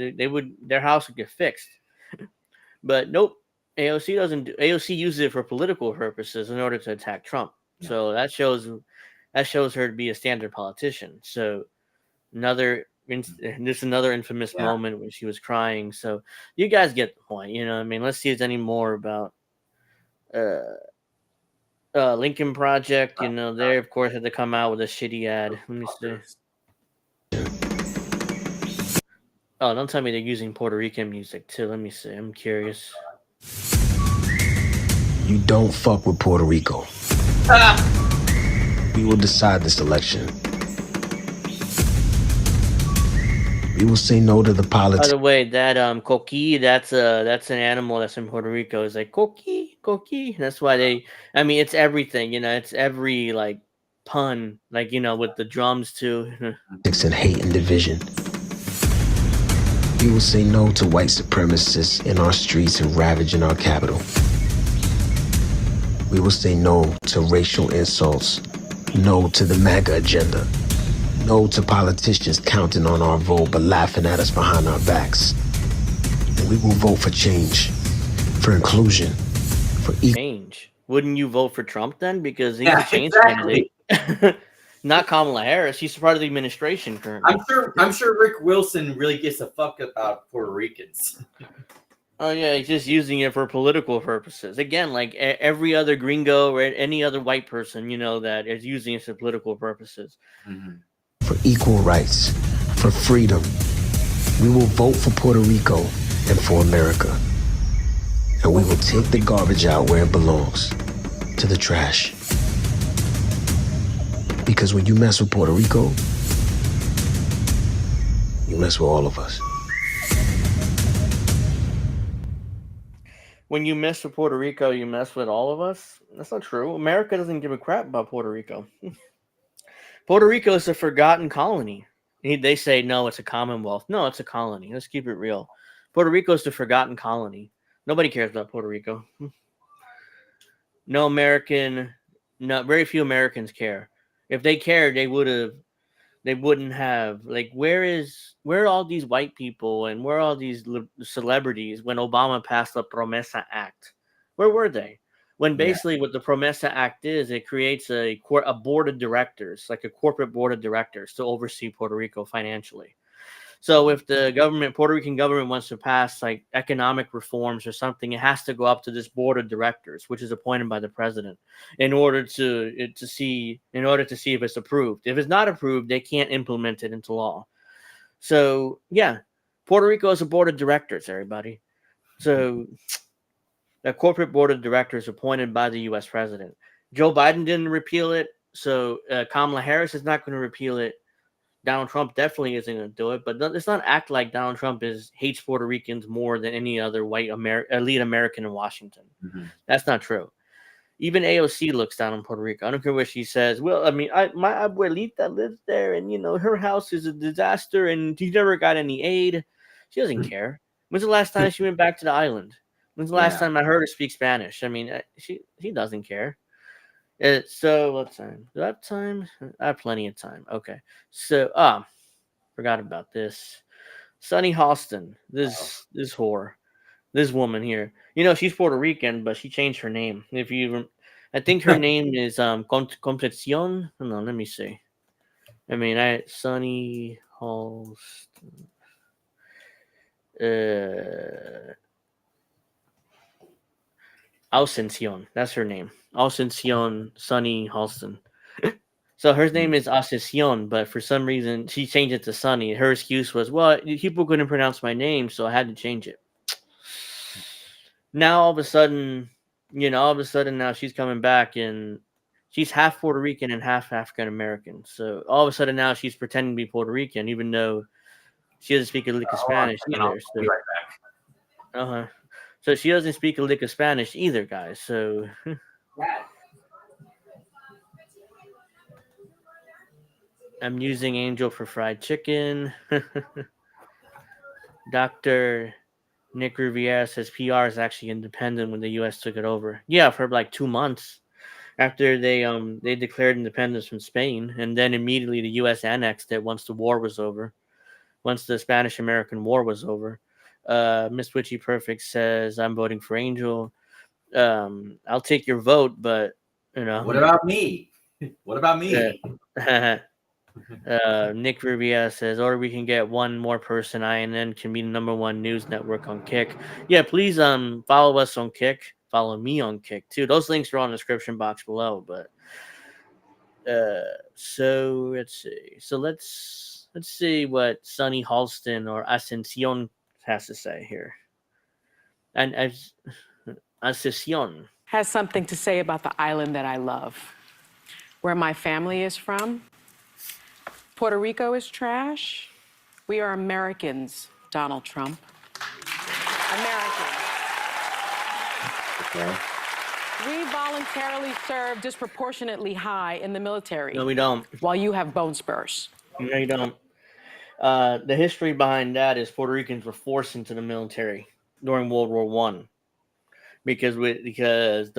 Their house would get fixed. But nope, AOC doesn't. AOC uses it for political purposes in order to attack Trump. Yeah. So that shows her to be a standard politician. So another infamous moment when she was crying. So you guys get the point. I mean, let's see if there's any more about Lincoln Project. They of course had to come out with a shitty ad. Let me see. Oh, don't tell me they're using Puerto Rican music too. Let me see. I'm curious. You don't fuck with Puerto Rico. We will decide this election. We will say no to the politics. By the way, that coqui, that's an animal that's in Puerto Rico. It's like coqui. That's why it's everything. It's every pun, like, with the drums too. And hate and division. We will say no to white supremacists in our streets and ravaging our capital. We will say no to racial insults, no to the MAGA agenda, no to politicians counting on our vote but laughing at us behind our backs. And we will vote for change, for inclusion, for change. Wouldn't you vote for Trump then? Because he's a change candidate. Not Kamala Harris. She's part of the administration currently. I'm sure Rick Wilson really gives a fuck about Puerto Ricans. Oh yeah, he's just using it for political purposes. Again, like every other gringo or any other white person, that is using it for political purposes. For equal rights, for freedom. We will vote for Puerto Rico and for America. And we will take the garbage out where it belongs, to the trash. Because when you mess with Puerto Rico, you mess with all of us. When you mess with Puerto Rico, you mess with all of us? That's not true. America doesn't give a crap about Puerto Rico. Puerto Rico is a forgotten colony. They say, no, it's a commonwealth. No, it's a colony. Let's keep it real. Puerto Rico is the forgotten colony. Nobody cares about Puerto Rico. Very few Americans care. If they cared, they wouldn't have, like, where are all these white people and where are all these celebrities when Obama passed the Promesa Act? Where were they? When basically what the Promesa Act is, it creates a board of directors, like a corporate board of directors to oversee Puerto Rico financially. So if the Puerto Rican government wants to pass like economic reforms or something, it has to go up to this board of directors, which is appointed by the president, in order to see if it's approved. If it's not approved, they can't implement it into law. So yeah, Puerto Rico is a board of directors, everybody. So the corporate board of directors appointed by the U.S. president. Joe Biden didn't repeal it, so Kamala Harris is not going to repeal it. Donald Trump definitely isn't going to do it, but let's not act like Donald Trump hates Puerto Ricans more than any other white elite American in Washington. That's not true. Even AOC looks down on Puerto Rico. I don't care what she says. Well, I mean, my abuelita lives there, and her house is a disaster, and she never got any aid. She doesn't care. When's the last time she went back to the island? When's the last time I heard her speak Spanish? I mean, she doesn't care. So what time? Do I have time? I have plenty of time. Okay. So forgot about this. Sunny Halston, this whore, this woman here. She's Puerto Rican, but she changed her name. I think her name is Concepcion. Hold on, let me see. I mean, Sunny Halston. Ascension, that's her name. Ascension Sunny Halston. So her name is Ascension, but for some reason she changed it to Sunny. Her excuse was, well, people couldn't pronounce my name, so I had to change it. Now all of a sudden now she's coming back and she's half Puerto Rican and half African American. So all of a sudden now she's pretending to be Puerto Rican, even though she doesn't speak a lick of Spanish either. I'll be right back. So she doesn't speak a lick of Spanish either, guys. So I'm using Angel for fried chicken. Dr. Nick Riviera says PR is actually independent when the U.S. took it over. Yeah, for like 2 months after they declared independence from Spain, and then immediately the U.S. annexed it once the war was over, once the Spanish-American War was over. Miss Witchy Perfect says I'm voting for Angel. I'll take your vote, but what about me? What about me? Nick Riviera says, or we can get one more person. INN can be the #1 news network on Kick. Yeah, please follow us on Kick. Follow me on Kick too. Those links are on the description box below. But so let's see. So let's see what Sunny Halston or Ascension has to say here. And as Ascension has something to say about the island that I love, where my family is from. Puerto Rico is trash. We are Americans, Donald Trump. Americans. Okay. We voluntarily serve disproportionately high in the military. No, we don't. While you have bone spurs. No, you don't. The history behind that is Puerto Ricans were forced into the military during World War One because the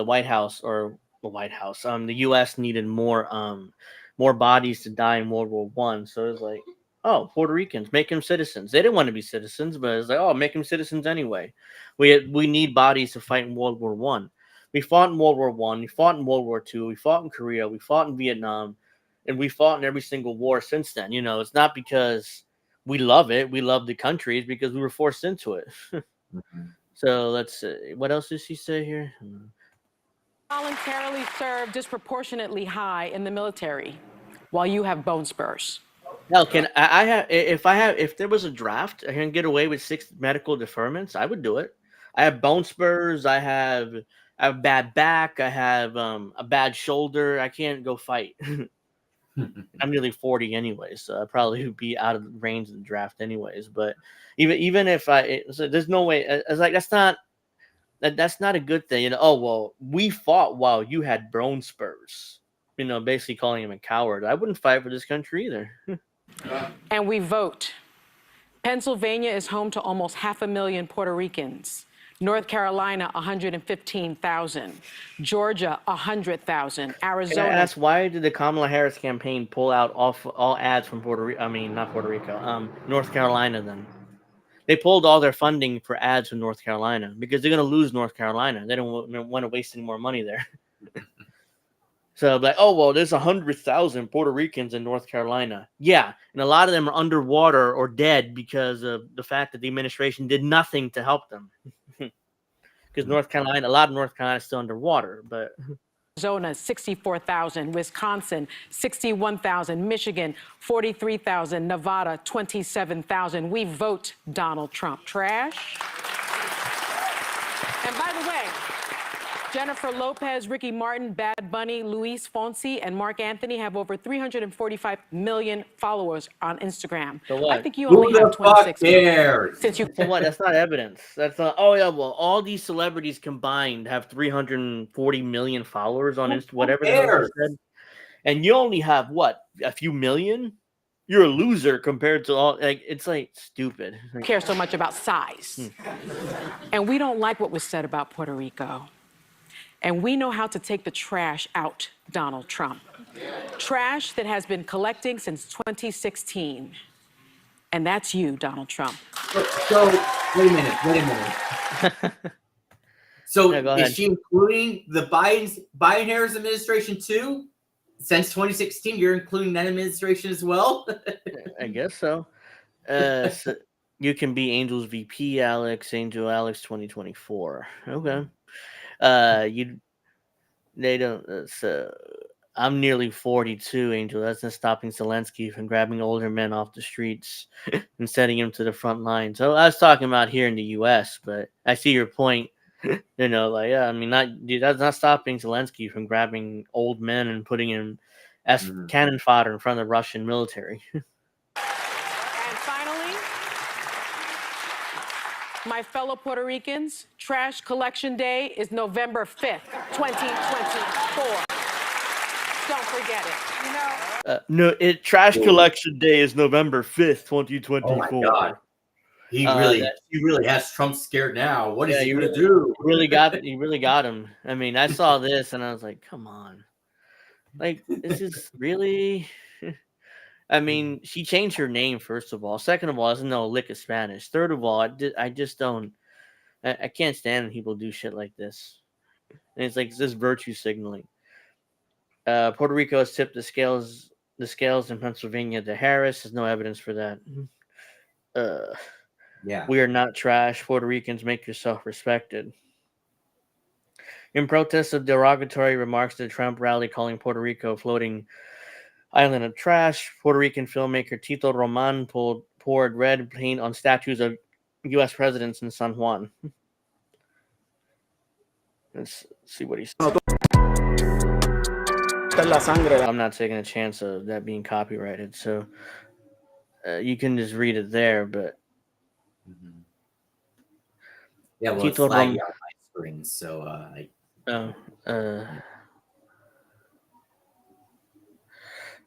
the U.S. needed more bodies to die in World War One. So it was like, oh, Puerto Ricans, make them citizens. They didn't want to be citizens, but it's like, oh, make them citizens anyway. We need bodies to fight in World War One. We fought in World War One. We fought in World War Two. We fought in Korea. We fought in Vietnam, and we fought in every single war since then. It's not because we love it. We love the country. It's because we were forced into it. So let's see. What else did she say here? Voluntarily serve disproportionately high in the military while you have bone spurs. Hell, can I have if there was a draft, I can get away with 6 medical deferments, I would do it. I have bone spurs, I have bad back, I have a bad shoulder. I can't go fight. I'm nearly 40 anyways, so I probably would be out of range of the draft anyways. But even if there's no way. It's like that's not a good thing. Oh well, we fought while you had bone spurs. Basically calling him a coward. I wouldn't fight for this country either. And we vote. Pennsylvania is home to almost 500,000 Puerto Ricans. North Carolina, 115,000. Georgia, 100,000. Arizona. Can I ask, why did the Kamala Harris campaign pull out all ads from Puerto Rico? I mean, not Puerto Rico. North Carolina. Then they pulled all their funding for ads from North Carolina because they're going to lose North Carolina. They don't want to waste any more money there. So, like, oh well, there's 100,000 Puerto Ricans in North Carolina. Yeah, and a lot of them are underwater or dead because of the fact that the administration did nothing to help them. Because a lot of North Carolina is still underwater, but Arizona, 64,000. Wisconsin, 61,000. Michigan, 43,000. Nevada, 27,000. We vote Donald Trump. Trash. And by the way, Jennifer Lopez, Ricky Martin, Bad Bunny, Luis Fonsi, and Mark Anthony have over 345 million followers on Instagram. So what? I think you only have 26 million. Since you So what? That's not evidence. That's not. Oh yeah, well, all these celebrities combined have 340 million followers on Instagram. Whatever the hell you said, and you only have what, a few million? You're a loser compared to all. Like, it's like stupid. care so much about size. And we don't like what was said about Puerto Rico. And we know how to take the trash out, Donald Trump. Trash that has been collecting since 2016. And that's you, Donald Trump. So wait a minute. So is she including the Biden-Harris administration too? Since 2016, you're including that administration as well? I guess so. So you can be Angel's VP, Alex. Angel Alex 2024. Okay. They don't. I'm nearly 42, Angel. That's not stopping Zelensky from grabbing older men off the streets and sending them to the front line. So I was talking about here in the U.S., but I see your point. That's not stopping Zelensky from grabbing old men and putting him as cannon fodder in front of the Russian military. And finally, my fellow Puerto Ricans, Trash Collection Day is November 5th, 2024. Don't forget it. Trash Collection Day is November 5th, 2024. Oh my God. He really has Trump scared now. What is he going to do? He really got him. I mean, I saw this and I was like, come on. Like, this is really... I mean, she changed her name, first of all. Second of all, I doesn't know a lick of Spanish. Third of all, I just don't... I can't stand when people do shit like this. And it's like, it's just virtue signaling. Puerto Rico has tipped the scales in Pennsylvania to Harris. There's no evidence for that. Yeah. We are not trash. Puerto Ricans, make yourself respected. In protest of derogatory remarks to the Trump rally calling Puerto Rico a floating island of trash, Puerto Rican filmmaker Tito Roman poured red paint on statues of U.S. presidents in San Juan. Let's see what he said. I'm not taking a chance of that being copyrighted, so you can just read it there, but yeah, well, it's flagging on my screen, so Oh,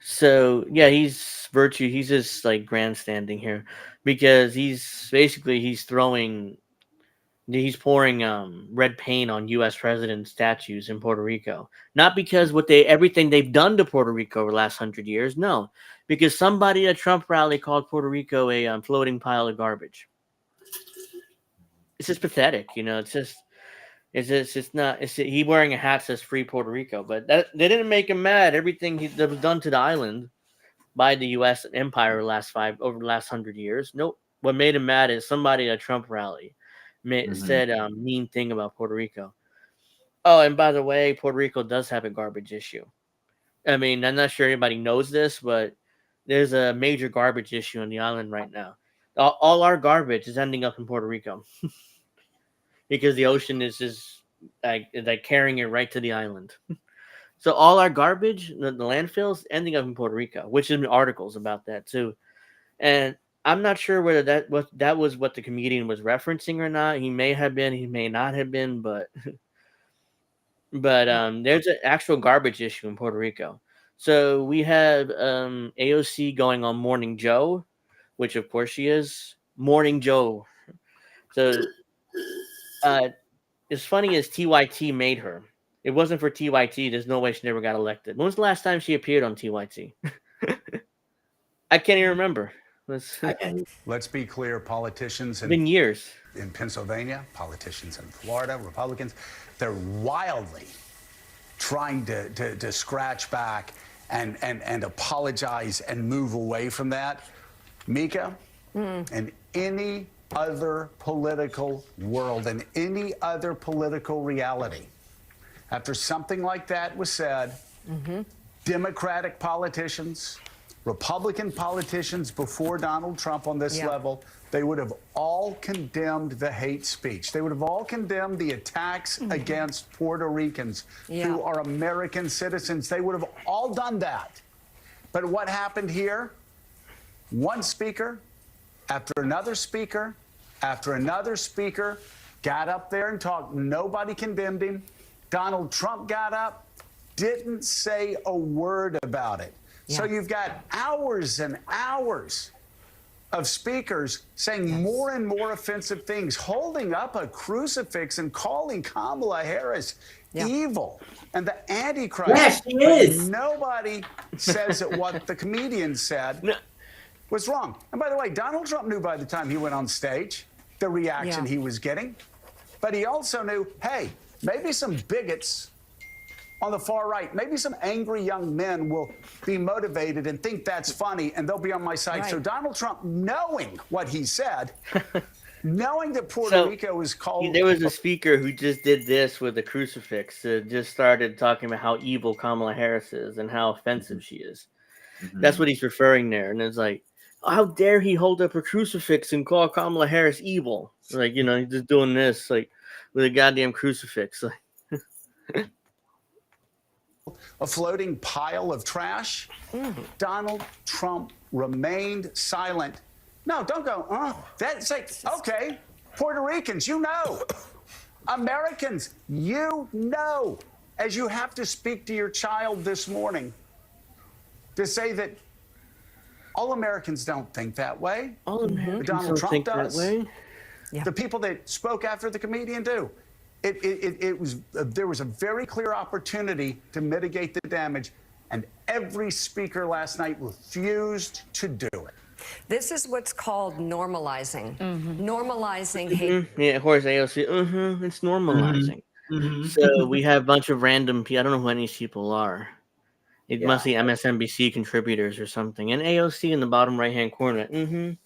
so yeah, he's virtue. He's just like grandstanding here because he's throwing, he's pouring red paint on U.S. president statues in Puerto Rico. Not because everything they've done to Puerto Rico over the last 100 years. No, because somebody at a Trump rally called Puerto Rico a floating pile of garbage. It's just pathetic, you know. It's not. He wearing a hat says "Free Puerto Rico," but they didn't make him mad. Everything that was done to the island by the U.S. empire over the last 100 years. Nope. What made him mad is somebody at a Trump rally said a mean thing about Puerto Rico. Oh, and by the way, Puerto Rico does have a garbage issue. I mean, I'm not sure anybody knows this, but there's a major garbage issue on the island right now. All our garbage is ending up in Puerto Rico because the ocean is just like carrying it right to the island. So all our garbage, the landfills, ending up in Puerto Rico, which has been articles about that too. And I'm not sure whether that was what the comedian was referencing or not. He may have been, he may not have been, but there's an actual garbage issue in Puerto Rico. So we have AOC going on Morning Joe, which of course she is Morning Joe. So as funny as TYT made her, it wasn't for TYT. There's no way she never got elected. When was the last time she appeared on TYT? I can't even remember. Let's be clear, politicians been years in Pennsylvania, politicians in Florida, Republicans, they're wildly trying to scratch back and apologize and move away from that. Mika, in any other political world, in any other political reality, after something like that was said, Democratic politicians, Republican politicians before Donald Trump on this level, they would have all condemned the hate speech. They would have all condemned the attacks against Puerto Ricans who are American citizens. They would have all done that. But what happened here? One speaker after another speaker after another speaker got up there and talked. Nobody condemned him. Donald Trump got up, didn't say a word about it. So you've got hours and hours of speakers saying more and more offensive things, holding up a crucifix and calling Kamala Harris evil and the Antichrist. Yes, she is. But nobody says that what the comedian said was wrong. And by the way, Donald Trump knew by the time he went on stage the reaction he was getting. But he also knew, hey, maybe some bigots on the far right, maybe some angry young men will be motivated and think that's funny, and they'll be on my side. So Donald Trump, knowing what he said, knowing that Puerto Rico was called... There was a speaker who just did this with a crucifix, just started talking about how evil Kamala Harris is and how offensive she is. That's what he's referring there. And it's like, how dare he hold up a crucifix and call Kamala Harris evil? Like, you know, he's just doing this, like, with a goddamn crucifix. Like, a floating pile of trash. Donald Trump remained silent. No, don't go, that's like, okay, Puerto Ricans, you know. Americans, you know. As you have to speak to your child this morning to say that all Americans don't think that way. All Americans Donald don't Trump think does. that way. The people that spoke after the comedian do. It was there was a very clear opportunity to mitigate the damage, and every speaker last night refused to do it. This is what's called normalizing. Normalizing hate. Yeah, of course, AOC. It's normalizing. So we have a bunch of random people. I don't know who any of these people are. It must be MSNBC contributors or something. And AOC in the bottom right-hand corner.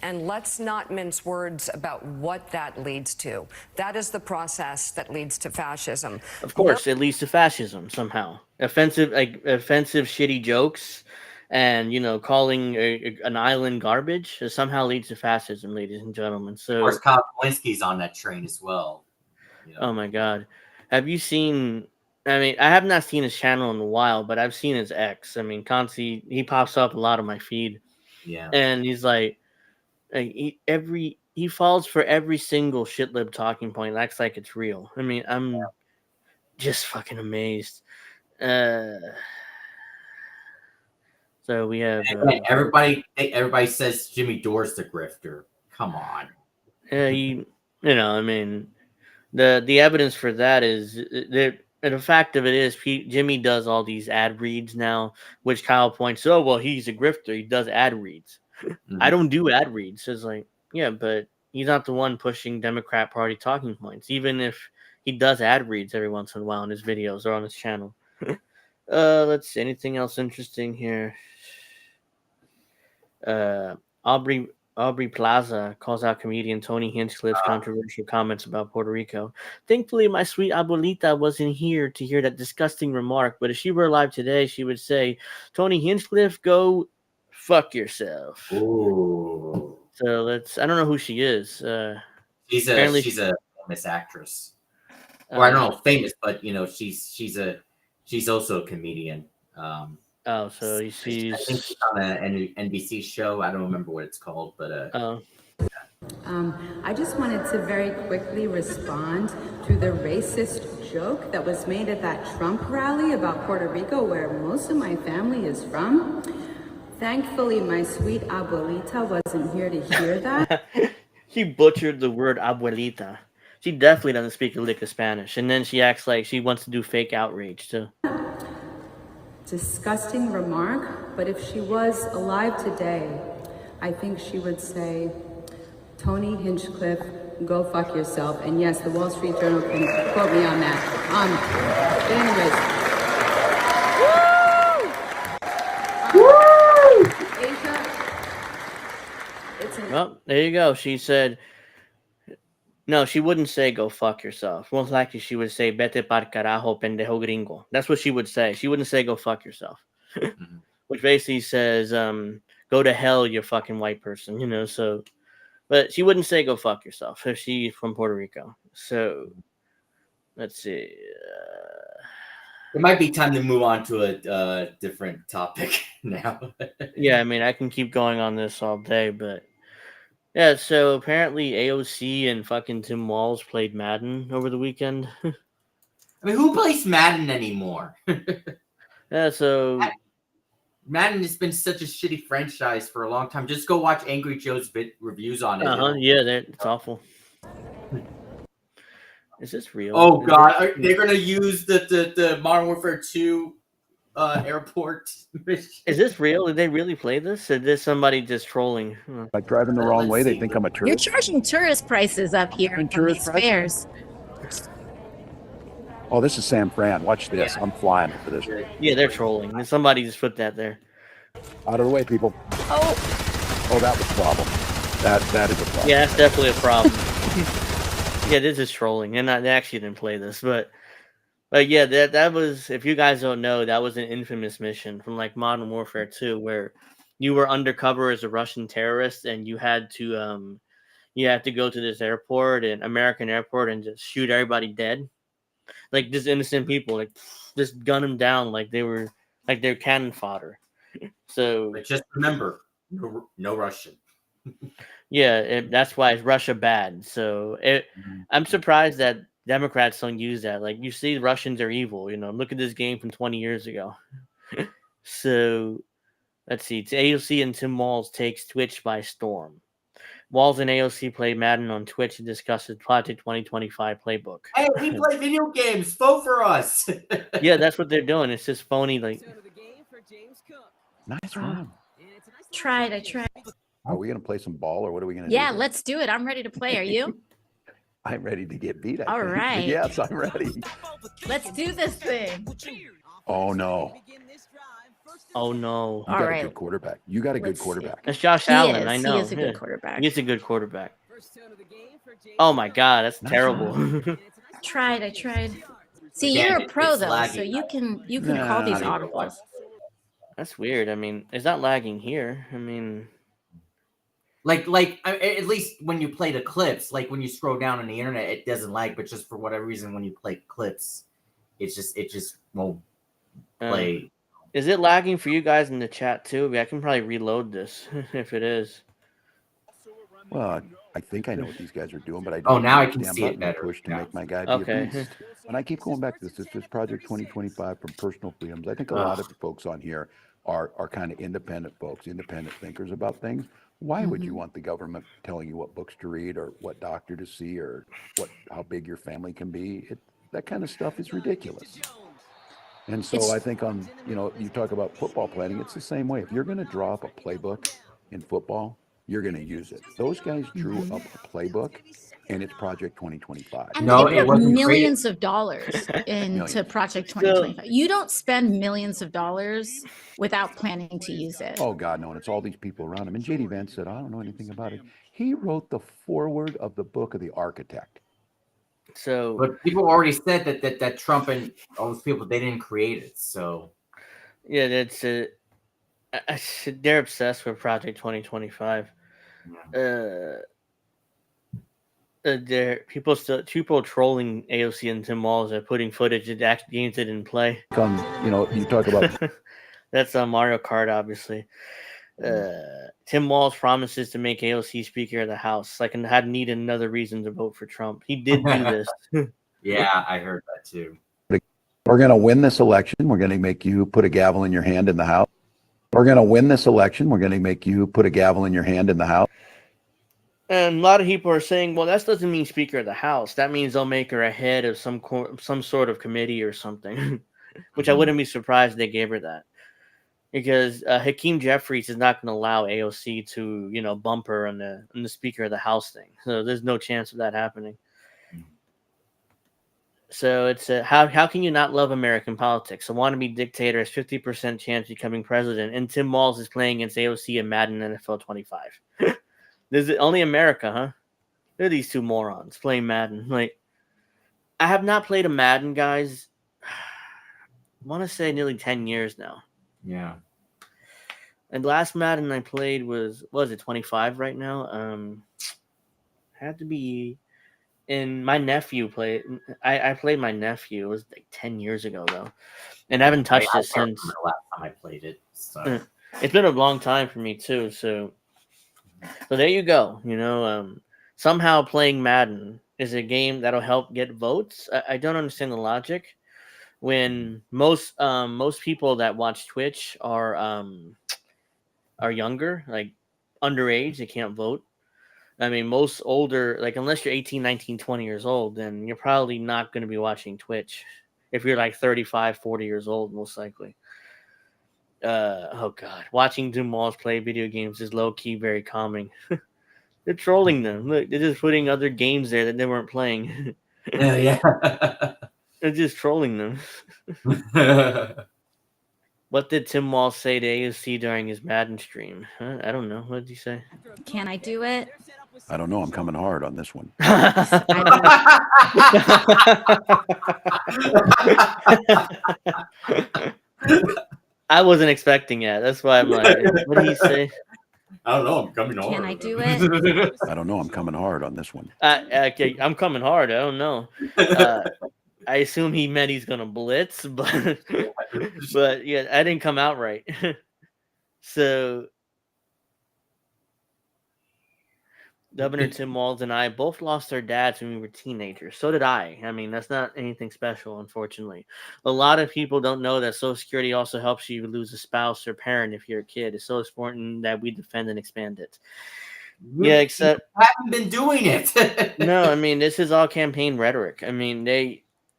And let's not mince words about what that leads to. That is the process that leads to fascism. Of course, it leads to fascism somehow. Offensive, shitty jokes, and calling an island garbage somehow leads to fascism, ladies and gentlemen. So, of course, Kyle Kalinski's on that train as well. Oh my God, have you seen? I mean, I have not seen his channel in a while, but I've seen his ex. I mean, constantly he pops up a lot of my feed. Yeah, and he's like he falls for every single shitlib talking point. Acts like it's real. I mean, I'm just fucking amazed. So we have everybody says Jimmy Dore's the grifter. Come on. you know, I mean, the evidence for that is the fact of it is Jimmy does all these ad reads now, which Kyle points. Oh well, he's a grifter. He does ad reads. I don't do ad reads. It's like, yeah, but he's not the one pushing Democrat Party talking points. Even if he does ad reads every once in a while in his videos or on his channel. Let's see. Anything else interesting here? Aubrey Plaza calls out comedian Tony Hinchcliffe's controversial comments about Puerto Rico. Thankfully, my sweet abuelita wasn't here to hear that disgusting remark, but if she were alive today, she would say, Tony Hinchcliffe, go fuck yourself. Ooh. So I don't know who she is. She's a famous actress. Or I don't know, famous, but you know, she's also a comedian. So she's I think she's on an NBC show. I don't remember what it's called, but I just wanted to very quickly respond to the racist joke that was made at that Trump rally about Puerto Rico, where most of my family is from. Thankfully, my sweet abuelita wasn't here to hear that. She butchered the word abuelita. She definitely doesn't speak a lick of Spanish, and then she acts like she wants to do fake outrage too. Disgusting remark, but if she was alive today, I think she would say, Tony Hinchcliffe, go fuck yourself. And yes, the Wall Street Journal can quote me on that. But anyways. Well, there you go. She said, no, she wouldn't say go fuck yourself. Most likely she would say vete par carajo, pendejo gringo. That's what she would say. She wouldn't say go fuck yourself. Which basically says, go to hell, you fucking white person, you know, so. But she wouldn't say go fuck yourself if she's from Puerto Rico. So, let's see. It might be time to move on to a different topic now. Yeah, I mean, I can keep going on this all day, but yeah, so apparently AOC and fucking Tim Walz played Madden over the weekend. I mean, who plays Madden anymore? Yeah, so Madden has been such a shitty franchise for a long time. Just go watch Angry Joe's reviews on it. Yeah, it's awful. Is this real? Oh god, they're gonna use the Modern Warfare 2 airport mission. Is this real? Did they really play this? Or is somebody just trolling? Like driving the wrong way, they think I'm a You're tourist. charging tourist prices up here on tourist these fares. Oh, this is San Fran. Watch this. I'm flying for this. Yeah, they're trolling. Somebody just put that there. Out of the way, people. Oh, that was a problem. That is a problem. Yeah, that's definitely a problem. Yeah, this is trolling, and they actually didn't play this, but yeah, that was, if you guys don't know, that was an infamous mission from like Modern Warfare 2, where you were undercover as a Russian terrorist, and you had to go to this airport, an American airport, and just shoot everybody dead, like just innocent people, like just gun them down like they're cannon fodder. So but just remember, no Russian. Yeah, that's why it's Russia bad. So I'm surprised that Democrats don't use that. Like, you see, Russians are evil. You know, look at this game from 20 years ago. So let's see. It's AOC and Tim Walz takes Twitch by storm. Walz and AOC play Madden on Twitch and discuss the Project 2025 playbook. Hey, we play video games. Vote for us. Yeah, that's what they're doing. It's just phony. Like, Nice run. I tried. Are we going to play some ball or what are we going to Yeah, do? let's do it. I'm ready to play. Are you? I'm ready to get beat. I All think. right. Yes, I'm ready. Let's do this thing. Oh, no. oh no. You got a good quarterback. You got a good quarterback. That's Josh He Allen. is. I know. He is a good quarterback. He's a good quarterback. Oh my God, that's terrible. I tried. See, Again, you're a pro it's though, laggy. so you can call these audibles. That's weird. I mean, it's not lagging here. I mean, Like at least when you play the clips, like when you scroll down on the internet, it doesn't lag. But just for whatever reason, when you play clips, it just won't play. Is it lagging for you guys in the chat too? I can probably reload this if it is. Well, I think I know what these guys are doing, but I Oh, don't now know I which can damn see it button to better. push to Yeah. make my guy be Okay. a beast. And I keep going back to this. This is Project 2025 from Personal Freedoms. I think a Ugh. lot of the folks on here are kind of independent folks, independent thinkers about things. Why would you want the government telling you what books to read or what doctor to see or how big your family can be? That kind of stuff is ridiculous. And so I think you talk about football planning, it's the same way. If you're going to draw up a playbook in football, you're going to use it. Those guys drew up a playbook, and it's Project 2025. And No, they it put wasn't millions of dollars into Millions. Project 2025. You don't spend millions of dollars without planning to use it. Oh, God, no. And it's all these people around him. And J.D. Vance said, I don't know anything about it. He wrote the foreword of the book of The Architect. So, but people already said that Trump and all those people, they didn't create it. So yeah, that's they're obsessed with Project 2025. People trolling AOC and Tim Walz are putting footage of actual games that didn't play. You talk about That's Mario Kart, obviously. Tim Walz promises to make AOC Speaker of the House. Like, and had needed another reason to vote for Trump. He did do this. yeah, I heard that too. We're going to win this election. We're going to make you put a gavel in your hand in the House. We're going to win this election. We're going to make you put a gavel in your hand in the House. And a lot of people are saying, well, that doesn't mean Speaker of the House. That means they'll make her a head of some sort of committee or something, which I wouldn't be surprised they gave her that. Because Hakeem Jeffries is not going to allow AOC to, bump her on the Speaker of the House thing. So there's no chance of that happening. So it's how can you not love American politics? A wannabe dictator has 50% chance of becoming president, and Tim Walz is playing against AOC in Madden NFL 25. This is only America, huh? Look at these two morons playing Madden. Like, I have not played a Madden, guys. I want to say nearly 10 years now. Yeah. And the last Madden I played was 25 right now? Had to be. And my nephew played. I played my nephew. It was like 10 years ago though, and I haven't touched it since. The last time I played it, so. It's been a long time for me too. So there you go. Somehow playing Madden is a game that'll help get votes. I don't understand the logic. When most people that watch Twitch are younger, like underage, they can't vote. I mean, most older, like unless you're 18, 19, 20 years old, then you're probably not going to be watching Twitch. If you're like 35, 40 years old, most likely. Oh God, watching Tim Walz play video games is low key very calming. They're trolling them. Look, they're just putting other games there that they weren't playing. Yeah. They're just trolling them. What did Tim Walz say to AOC during his Madden stream? I don't know. What did he say? Can I do it? I don't know. I'm coming hard on this one. I wasn't expecting it. That's why I'm like, what did he say? I don't know. I'm coming hard. Can I do it? I don't know. I'm coming hard on this one. Okay, I'm coming hard. I don't know. I assume he meant he's gonna blitz, but yeah, I didn't come out right. So Governor Tim Walz and I both lost our dads when we were teenagers. So did I. I mean, that's not anything special, unfortunately. A lot of people don't know that Social Security also helps you lose a spouse or parent if you're a kid. It's so important that we defend and expand it. Yeah, except I haven't been doing it. No, I mean, this is all campaign rhetoric. I mean,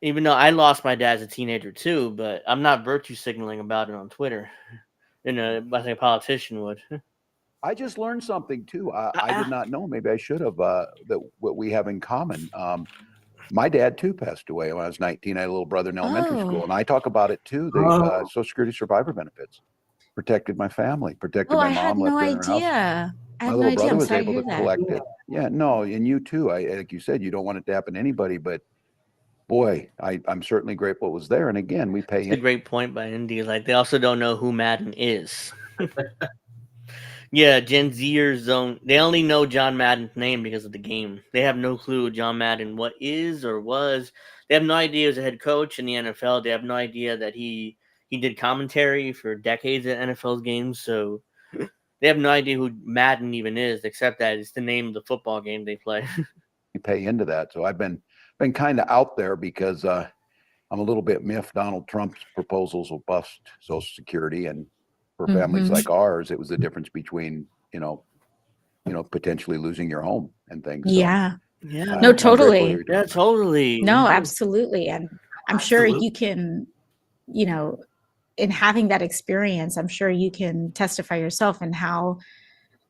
even though I lost my dad as a teenager too, but I'm not virtue signaling about it on Twitter. I think a politician would. I just learned something too. I did not know. Maybe I should have. That what we have in common. My dad too passed away when I was 19. I had a little brother in elementary school, and I talk about it too. The Social Security survivor benefits protected my family, protected my I had mom. no left her in her house. idea. I My had no little idea. brother I'm was sorry to able hear to that. collect it. Yeah, no, and you too. Like you said, you don't want it to happen to anybody, but boy, I'm certainly grateful it was there. And again, we pay. It's a great point by Indy. Like, they also don't know who Madden is. Yeah, Gen Zers they only know John Madden's name because of the game. They have no clue John Madden what is or was. They have no idea he was a head coach in the NFL. They have no idea that he did commentary for decades at NFL's games. So They have no idea who Madden even is, except that it's the name of the football game they play. You pay into that. So I've been kind of out there because I'm a little bit miffed Donald Trump's proposals will bust Social Security, and for families like ours, it was the difference between potentially losing your home and things. Yeah. Yeah. No, totally. Yeah, totally. No, absolutely. And I'm sure you can, in having that experience, I'm sure you can testify yourself and how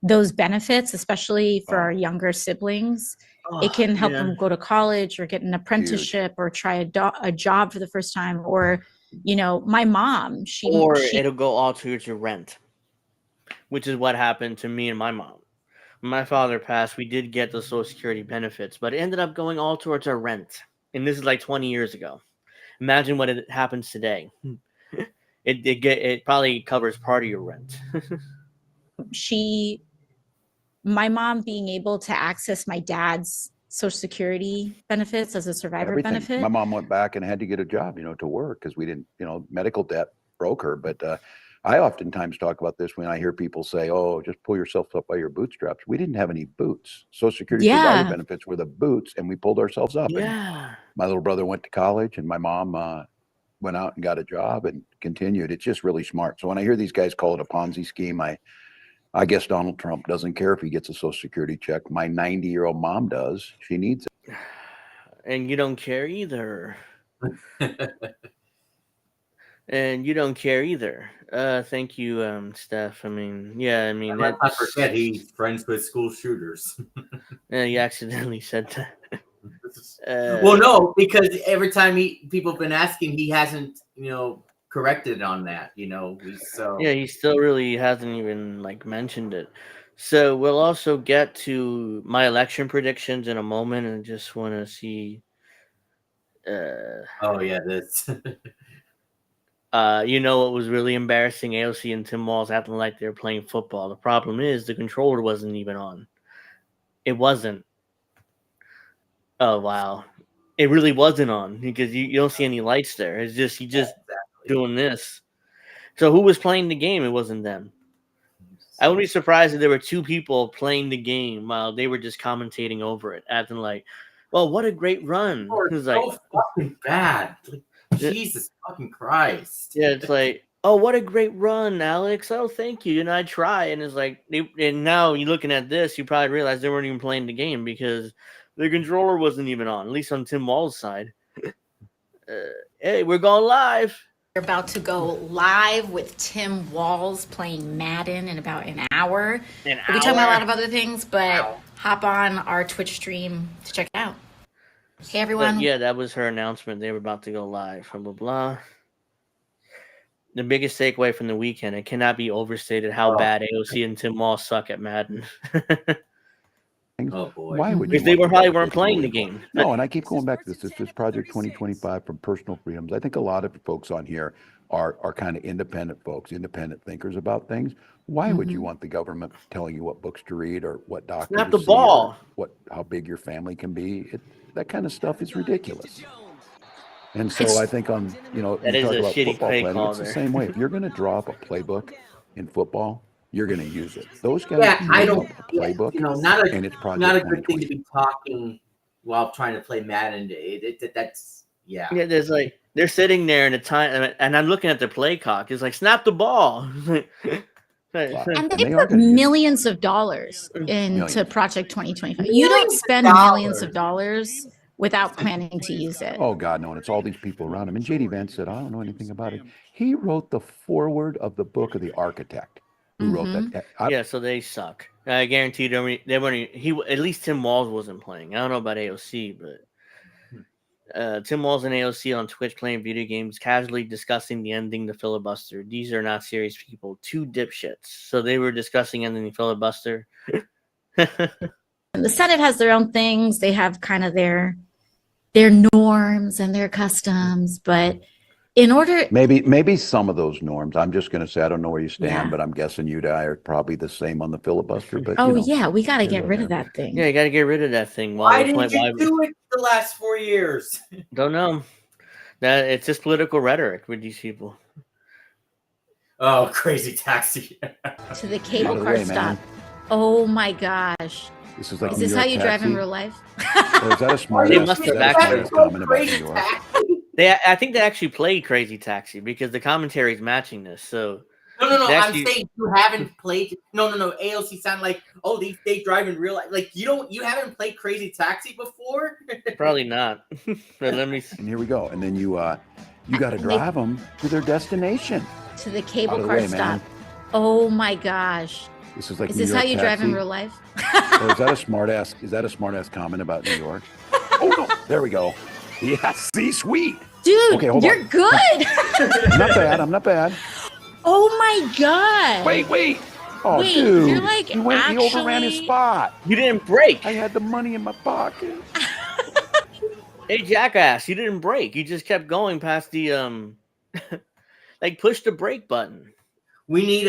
those benefits, especially for our younger siblings, it can help them go to college or get an apprenticeship or try a job for the first time. Or, my mom, she it'll go all towards your rent, which is what happened to me and my mom. When my father passed, we did get the Social Security benefits, but it ended up going all towards our rent. And this is like 20 years ago. Imagine what it happens today. It probably covers part of your rent. my mom being able to access my dad's Social Security benefits as a survivor benefit. My mom went back and had to get a job, to work because we didn't, medical debt broke her. But I oftentimes talk about this when I hear people say, "Oh, just pull yourself up by your bootstraps." We didn't have any boots. Social Security survivor benefits were the boots, and we pulled ourselves up. Yeah. And my little brother went to college, and my mom went out and got a job and continued. It's just really smart. So when I hear these guys call it a Ponzi scheme, I guess Donald Trump doesn't care if he gets a Social Security check. My 90-year-old mom does. She needs it. And you don't care either. And you don't care either. Thank you, Steph. Let's not forget he's friends with school shooters. Yeah, you accidentally said that. Well, no, because every time people have been asking, he hasn't, corrected on that. He still really hasn't even mentioned it. So we'll also get to my election predictions in a moment, and just want to see. This. What was really embarrassing? AOC and Tim Walz acting like they were playing football. The problem is the controller wasn't even on. It wasn't. Oh wow, it really wasn't on because you don't see any lights there. It's just doing this. So who was playing the game? It wasn't them. I wouldn't be surprised if there were two people playing the game while they were just commentating over it, acting like, "Well, what a great run!" It's so fucking bad. Jesus fucking Christ. Yeah, it's like, "Oh, what a great run, Alex. Oh, thank you." And I try, and it's like, and now you're looking at this, you probably realize they weren't even playing the game because the controller wasn't even on, at least on Tim Wall's side. Hey, we're going live. We're about to go live with Tim Walz playing Madden in about an hour. We'll be talking about a lot of other things, but hop on our Twitch stream to check it out. Hey, everyone. But yeah, that was her announcement. They were about to go live. Blah, blah, blah. The biggest takeaway from the weekend, it cannot be overstated how bad AOC and Tim Walz suck at Madden. Oh boy! Why would you? Because they probably weren't playing the game. No, and I keep going back to this. This is Project 2025 from Personal Freedoms. I think a lot of folks on here are kind of independent folks, independent thinkers about things. Why would you want the government telling you what books to read or what doctor Snap to the see ball. or how big your family can be? That kind of stuff is ridiculous. And so I think on That is talk a about shitty football play planning, call it's the there. same way. If you're going to draw up a playbook in football, you're going to use it. Those guys I don't. a playbook, and it's Project not a good thing to be talking while trying to play Madden. That's Yeah, there's they're sitting there in a time, and I'm looking at the play clock. It's like, snap the ball. And they put millions of dollars into Project 2025. You don't spend millions of dollars without planning to use it. Oh God, no! And it's all these people around him. And JD Vance said, "I don't know anything about it." He wrote the foreword of the book of The Architect. Who wrote that? Yeah, so they suck. I guarantee they weren't. At least Tim Walz wasn't playing. I don't know about AOC, but Tim Walz and AOC on Twitch playing video games, casually discussing the ending the filibuster. These are not serious people. Two dipshits. So they were discussing ending the filibuster. The Senate has their own things. They have kind of their norms and their customs, but in order, maybe some of those norms. I'm just going to say I don't know where you stand, but I'm guessing you and I are probably the same on the filibuster. But yeah, we got to get rid of that thing. Yeah, you got to get rid of that thing. Why didn't you do it the last 4 years? Don't know. That it's just political rhetoric with these people. Oh, Crazy Taxi. To the cable Out of the car way, stop. man. Oh my gosh. This is like Is New this how York you drive in taxi? real life? Or is that a smart They ass? must Is have that a smart actually ass comment about New York? I think they actually played Crazy Taxi because the commentary is matching this. So No. they I'm actually, saying you haven't played. No. AOC sound like, oh, they drive in real life. Like you haven't played Crazy Taxi before. probably not. But let me. And here we go. And then you got to drive them to their destination. To the Out cable of the car way, stop. man. Oh my gosh. This is like Is New this York how you drive in taxi? real life? Or is that a smart ass? Is that a smart ass comment about New York? Oh no! There we go. Yeah, see, sweet. Dude, Okay, hold you're on. good. I'm not bad. I'm not bad. Oh my god. Wait. Oh, Wait, dude. you're like he overran his actually- spot. You didn't break. I had the money in my pocket. Hey, jackass! You didn't break. You just kept going past the like push the brake button. We need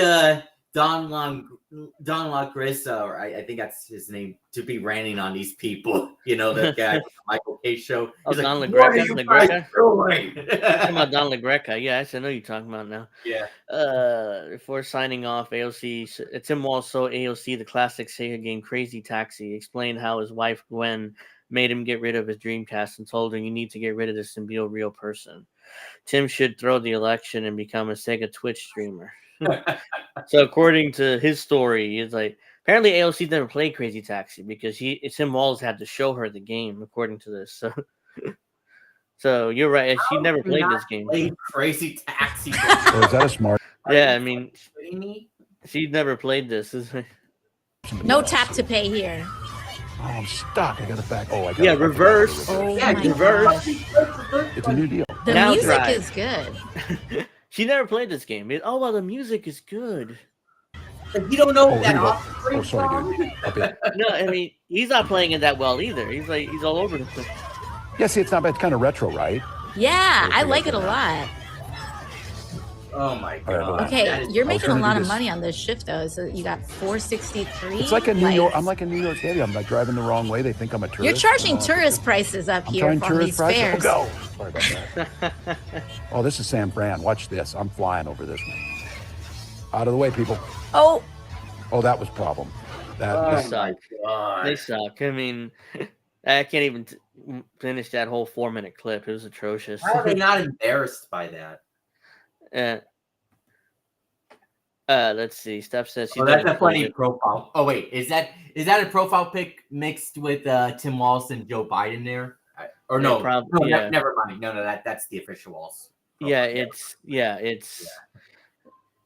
Don Lagrissa, or I think that's his name, to be ranting on these people. You know, the guy from the Michael K show. Oh, He's like, Don what LaGreca. are you guys doing? You're talking about Don LaGreca. Yes, I know you're talking about now. Yeah. Before signing off, AOC, Tim Walsh showed AOC the classic Sega game Crazy Taxi, explained how his wife Gwen made him get rid of his Dreamcast and told her, you need to get rid of this and be a real person. Tim should throw the election and become a Sega Twitch streamer. So according to his story, it's like apparently AOC never played Crazy Taxi because Tim Walsh had to show her the game, according to this. So you're right. She never played this game. Played Crazy Taxi. Or is that a smart? Yeah, I mean, kidding me? she's never played this. No tap to pay here. Oh, I'm stuck. I got it back. Oh, I got Yeah, it. reverse. Oh Yeah, my reverse. gosh. It's a new deal. The Now music drive. is good. She never played this game. Oh well, the music is good. Like, you don't know Oh, that here we go. Offspring Oh, sorry, song? dude. Up here. No, I mean he's not playing it that well either. He's all over the place. Yeah, see, it's not bad. It's kind of retro, right? Yeah, I like it a lot. Oh my All right, god. Okay, That is- you're I was making a trying to lot do of this. money on this shift though. So you got 463. It's like a New York. I'm like a New York city. I'm like driving the wrong way. They think I'm a tourist. You're charging Oh, tourist prices up I'm here charging from tourist these prices. fares. Oh, go. Sorry about that. Oh, this is San Fran. Watch this. I'm flying over this one. Out of the way, people. Oh, Oh, that was a problem. That Oh this- my god. They suck. I mean, I can't even finish that whole 4-minute clip. It was atrocious. How are they not embarrassed by that? Let's see. Steph says she's Oh, that's never a funny played it. profile. Oh wait, is that a profile pic mixed with Tim Walsh and Joe Biden there? Or no, Yeah, no, yeah. never mind. No, that's the official Walsh. Yeah, it's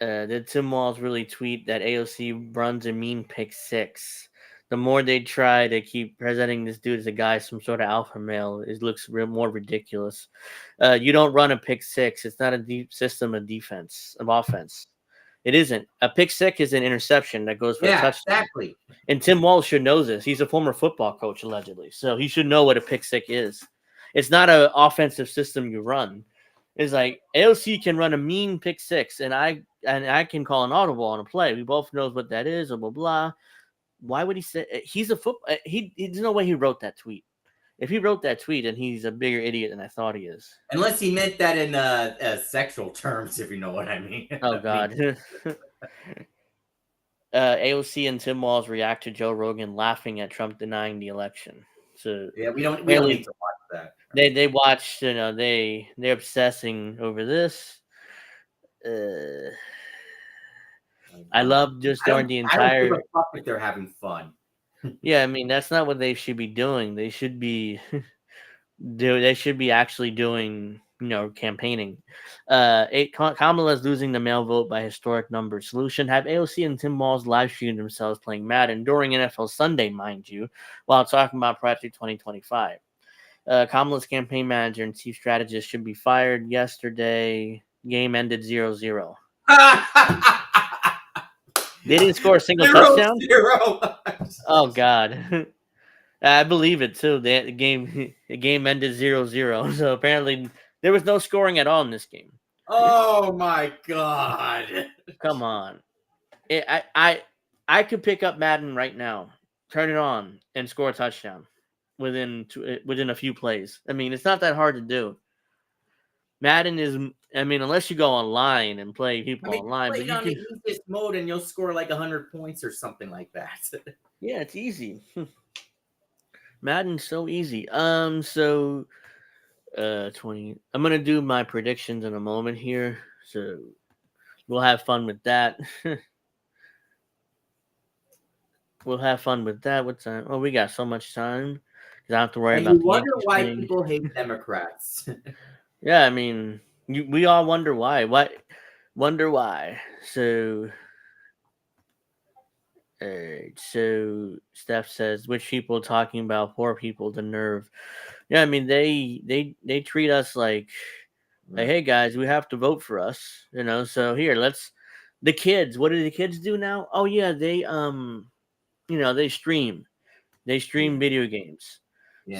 did Tim Walsh really tweet that AOC runs a mean pick 6? The more they try to keep presenting this dude as a guy, some sort of alpha male, it looks more ridiculous. You don't run a pick 6. It's not a deep system of offense. It isn't. A pick 6 is an interception that goes for a touchdown. Exactly. And Tim Walsh should know this. He's a former football coach, allegedly. So he should know what a pick 6 is. It's not an offensive system you run. It's like AOC can run a mean pick 6, and I can call an audible on a play. We both knows what that is, or blah blah. Why would he say he's a football? There's no way he wrote that tweet. If he wrote that tweet, then he's a bigger idiot than I thought he is. Unless he meant that in sexual terms, if you know what I mean. Oh God. AOC and Tim Walsh react to Joe Rogan laughing at Trump denying the election. So Yeah, we don't really- need to watch that. They watched, they're obsessing over this. I love just during the I don't entire. give a fuck if they're having fun. Yeah, I mean that's not what they should be doing. They should be, they should be actually doing, campaigning. Kamala's losing the male vote by historic numbers. Solution: have AOC and Tim Walsh live stream themselves playing Madden during NFL Sunday, mind you, while talking about Project 2025. Kamala's campaign manager and chief strategist should be fired yesterday. Game ended 0-0. They didn't score a single touchdown. 0-0. Oh God, I believe it too. The game ended 0-0. So apparently there was no scoring at all in this game. Oh my god! Come on, I could pick up Madden right now, turn it on, and score a touchdown within a few plays. I mean, it's not that hard to do. Madden is, I mean, unless you go online and play people online, play but it you on the can. easiest mode and you'll score like 100 points or something like that. Yeah, it's easy. Madden's so easy. So 20. I'm gonna do my predictions in a moment here, so we'll have fun with that. We'll have fun with that. What time? Oh, we got so much time because I don't have to worry And you about the wonder Yankees why playing. people hate Democrats. Yeah, I mean, we all wonder why. What? Wonder why. So, so Steph says, which people talking about? Poor people, the nerve. Yeah, I mean, they treat us like, hey guys, we have to vote for us. So here, let's. The kids. What do the kids do now? Oh yeah, they stream. They stream video games.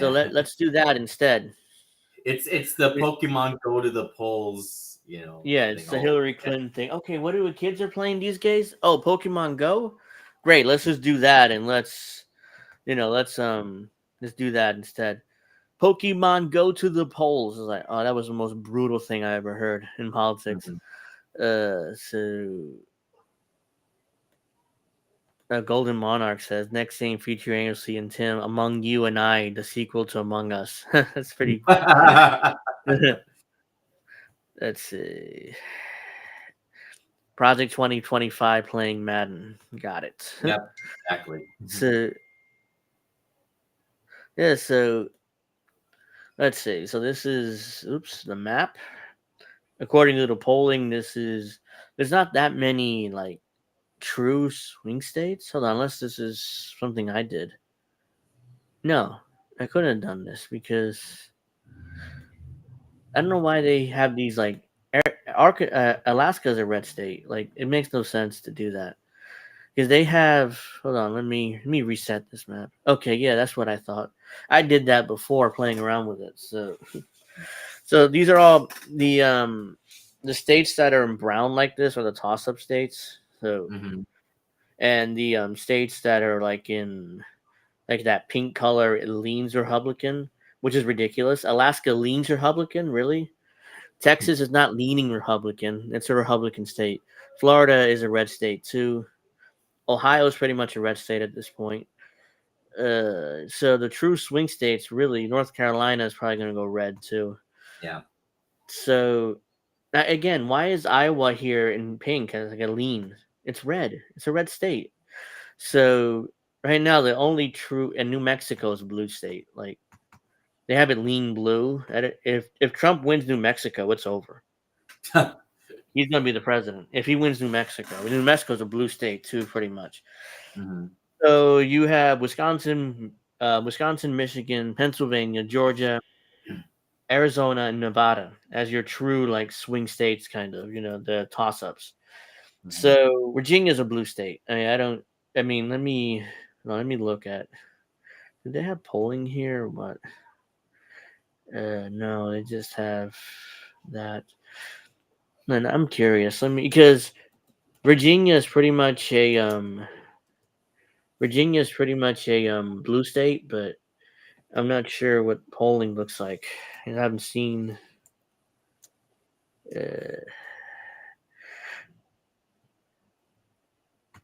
So Yeah. let's do that instead. It's the Pokemon go to the polls, Yeah, thing. it's the Hillary Clinton thing. Okay, what do the kids are playing these days? Oh, Pokemon Go. Great, let's just do that and let's do that instead. Pokemon Go to the polls. I was like, oh, that was the most brutal thing I ever heard in politics. So Golden Monarch says next scene featuring AOC and Tim, Among You and I, the sequel to Among Us. That's pretty. Let's see. Project 2025 playing Madden. Got it. Yep, exactly. So yeah, so let's see. So this is the map. According to the polling, there's not that many like true swing states. Hold on, unless this is something I did. No, I couldn't have done this because I don't know why they have these like Alaska's a red state. Like it makes no sense to do that. Because they have, hold on, let me reset this map. Okay, yeah, that's what I thought. I did that before playing around with it. So these are all the states that are in brown like this are the toss-up states. So and the states that are like in like that pink color, it leans Republican, which is ridiculous. Alaska leans Republican, really? Texas is not leaning Republican. It's a Republican state. Florida is a red state too. Ohio is pretty much a red state at this point. So the true swing states, really, North Carolina is probably going to go red too. Yeah. So again, why is Iowa here in pink as like a lean? It's red. It's a red state. So right now, the only true and New Mexico is a blue state. Like they have it lean blue. If Trump wins New Mexico, it's over. He's going to be the president if he wins New Mexico. New Mexico's a blue state too, pretty much. So you have Wisconsin, Michigan, Pennsylvania, Georgia, Arizona, and Nevada as your true like swing states, kind of, the toss-ups. So Virginia's a blue state. Let me look at. Did they have polling here or what? No, they just have that. And I'm curious. Because Virginia is pretty much a blue state, but I'm not sure what polling looks like. I haven't seen.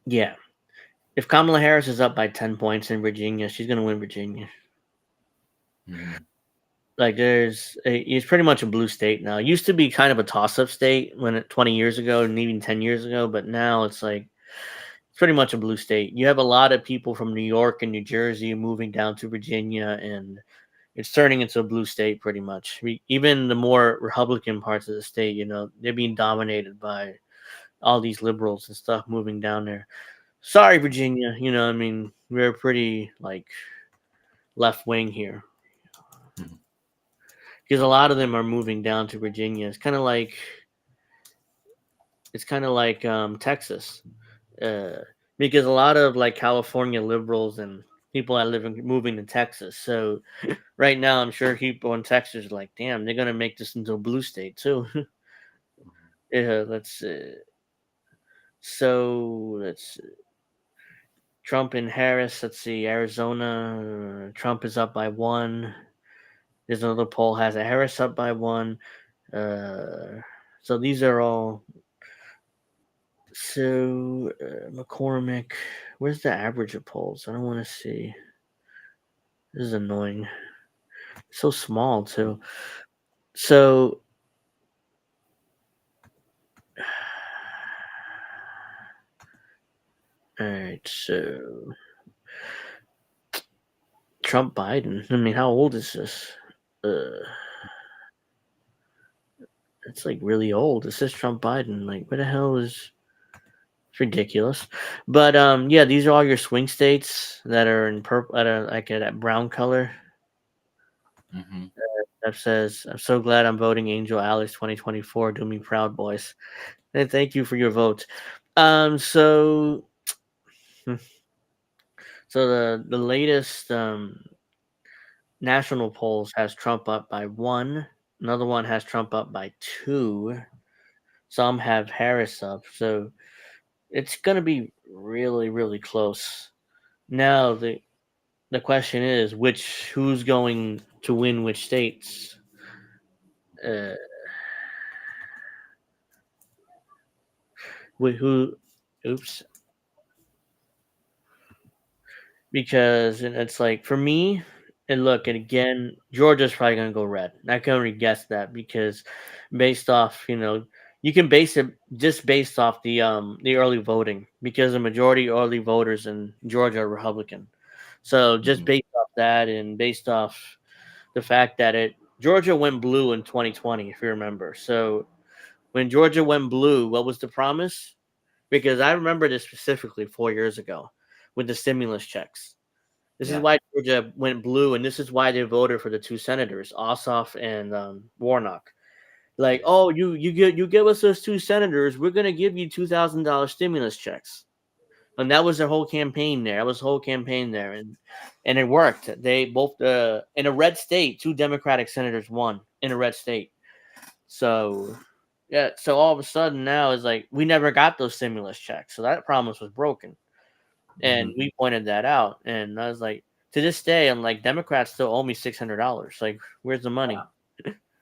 Yeah, if Kamala Harris is up by 10 points in Virginia, she's gonna win Virginia. Like it's pretty much a blue state now. It used to be kind of a toss-up state 20 years ago and even 10 years ago, but now it's like it's pretty much a blue state. You have a lot of people from New York and New Jersey moving down to Virginia, and it's turning into a blue state pretty much. Even the more Republican parts of the state, they're being dominated by all these liberals and stuff moving down there. Sorry, Virginia. We're pretty like left wing here because a lot of them are moving down to Virginia. It's kind of like Texas, because a lot of like California liberals and people that moving to Texas. So right now, I'm sure people in Texas are like, damn, they're gonna make this into a blue state too. Yeah, let's. Let's. Trump and Harris. Let's see. Arizona. Trump is up by 1. There's another poll has Harris up by 1. So these are all. So McCormick, where's the average of polls? I don't want to see. This is annoying. So small too. So all right. So Trump Biden. I mean, how old is this? It's like really old. It says Trump Biden. Like, what the hell is? It's ridiculous. But yeah, these are all your swing states that are in purple, like that brown color. Mm-hmm. That says, "I'm so glad I'm voting Angel Alex 2024. Do me proud, boys." And thank you for your vote. So the latest national polls has Trump up by 1. Another one has Trump up by 2. Some have Harris up. So it's gonna be really, really close. Now the question is who's going to win which states? Who? Oops. Because it's like for me, and look, and again, Georgia's probably gonna go red. I can already guess that because based off, you can base it just based off the early voting because the majority early voters in Georgia are Republican. So just based off that and based off the fact that Georgia went blue in 2020, if you remember. So when Georgia went blue, what was the promise? Because I remember this specifically 4 years ago with the stimulus checks. This is why Georgia went blue, and this is why they voted for the 2 senators, Ossoff and Warnock. Like, oh, you give us those 2 senators, we're gonna give you $2,000 stimulus checks, and that was their whole campaign there. That was the whole campaign there, and it worked. They both in a red state, 2 Democratic senators won in a red state. So yeah, so all of a sudden now it's like we never got those stimulus checks, so that promise was broken. And we pointed that out, and I was like, to this day, I'm like, Democrats still owe me $600. Like, where's the money?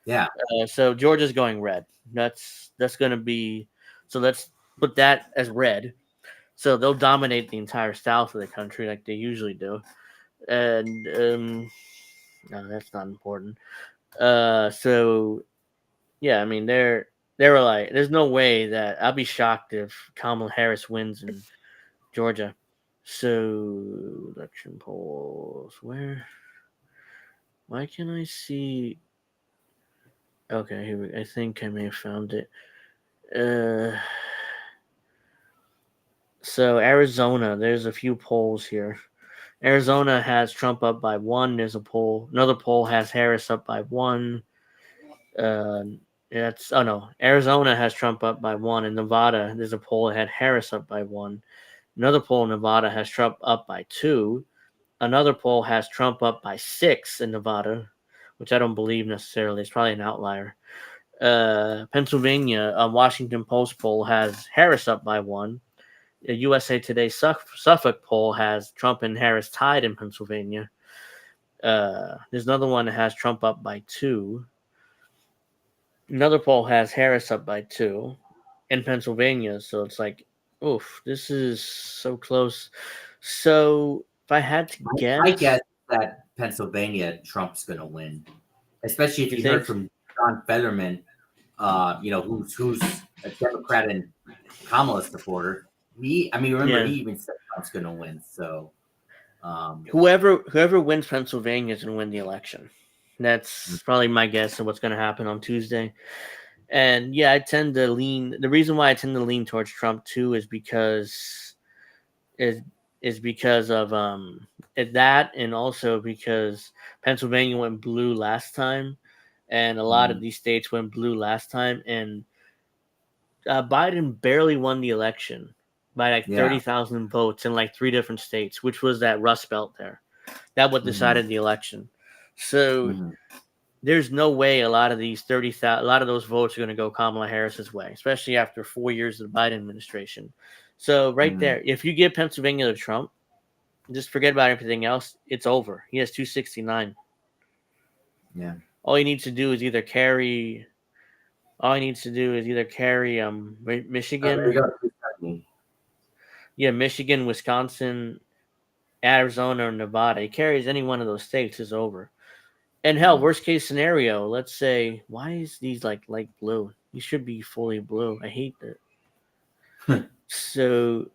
Yeah. So Georgia's going red. That's gonna be. So let's put that as red. So they'll dominate the entire south of the country like they usually do. And no, that's not important. So yeah, I mean they were like, there's no way that I'll be shocked if Kamala Harris wins in Georgia. So election polls. Why can I see? Okay, here I think I may have found it. So Arizona, there's a few polls here. Arizona has Trump up by 1. There's another poll has Harris up by 1. Arizona has Trump up by 1. In Nevada, there's a poll that had Harris up by 1. Another poll in Nevada has Trump up by 2. Another poll has Trump up by 6 in Nevada, which I don't believe necessarily. It's probably an outlier. Pennsylvania, a Washington Post poll has Harris up by 1. A USA Today Suffolk poll has Trump and Harris tied in Pennsylvania. There's another one that has Trump up by 2. Another poll has Harris up by 2 in Pennsylvania. So it's like, oof, this is so close. So if I had to guess, I guess that Pennsylvania, Trump's going to win, especially if you heard from John Fetterman, who's a Democrat and Kamala supporter. He even said Trump's going to win. So whoever wins Pennsylvania is going to win the election. That's probably my guess of what's going to happen on Tuesday. And yeah, I tend to lean. The reason why I tend to lean towards Trump too is because of that, and also because Pennsylvania went blue last time, and a lot of these states went blue last time, and Biden barely won the election by like 30,000 votes in like 3 different states, which was that Rust Belt there. That what decided the election. So there's no way a lot of those votes are going to go Kamala Harris's way, especially after 4 years of the Biden administration. So right there, if you give Pennsylvania to Trump, just forget about everything else. It's over. He has 269. Yeah. All he needs to do is either carry All he needs to do is either carry Michigan. There you go. Yeah, Michigan, Wisconsin, Arizona, or Nevada. He carries any one of those states is over. And hell, worst case scenario, let's say, why is these like light blue? You should be fully blue. I hate that. So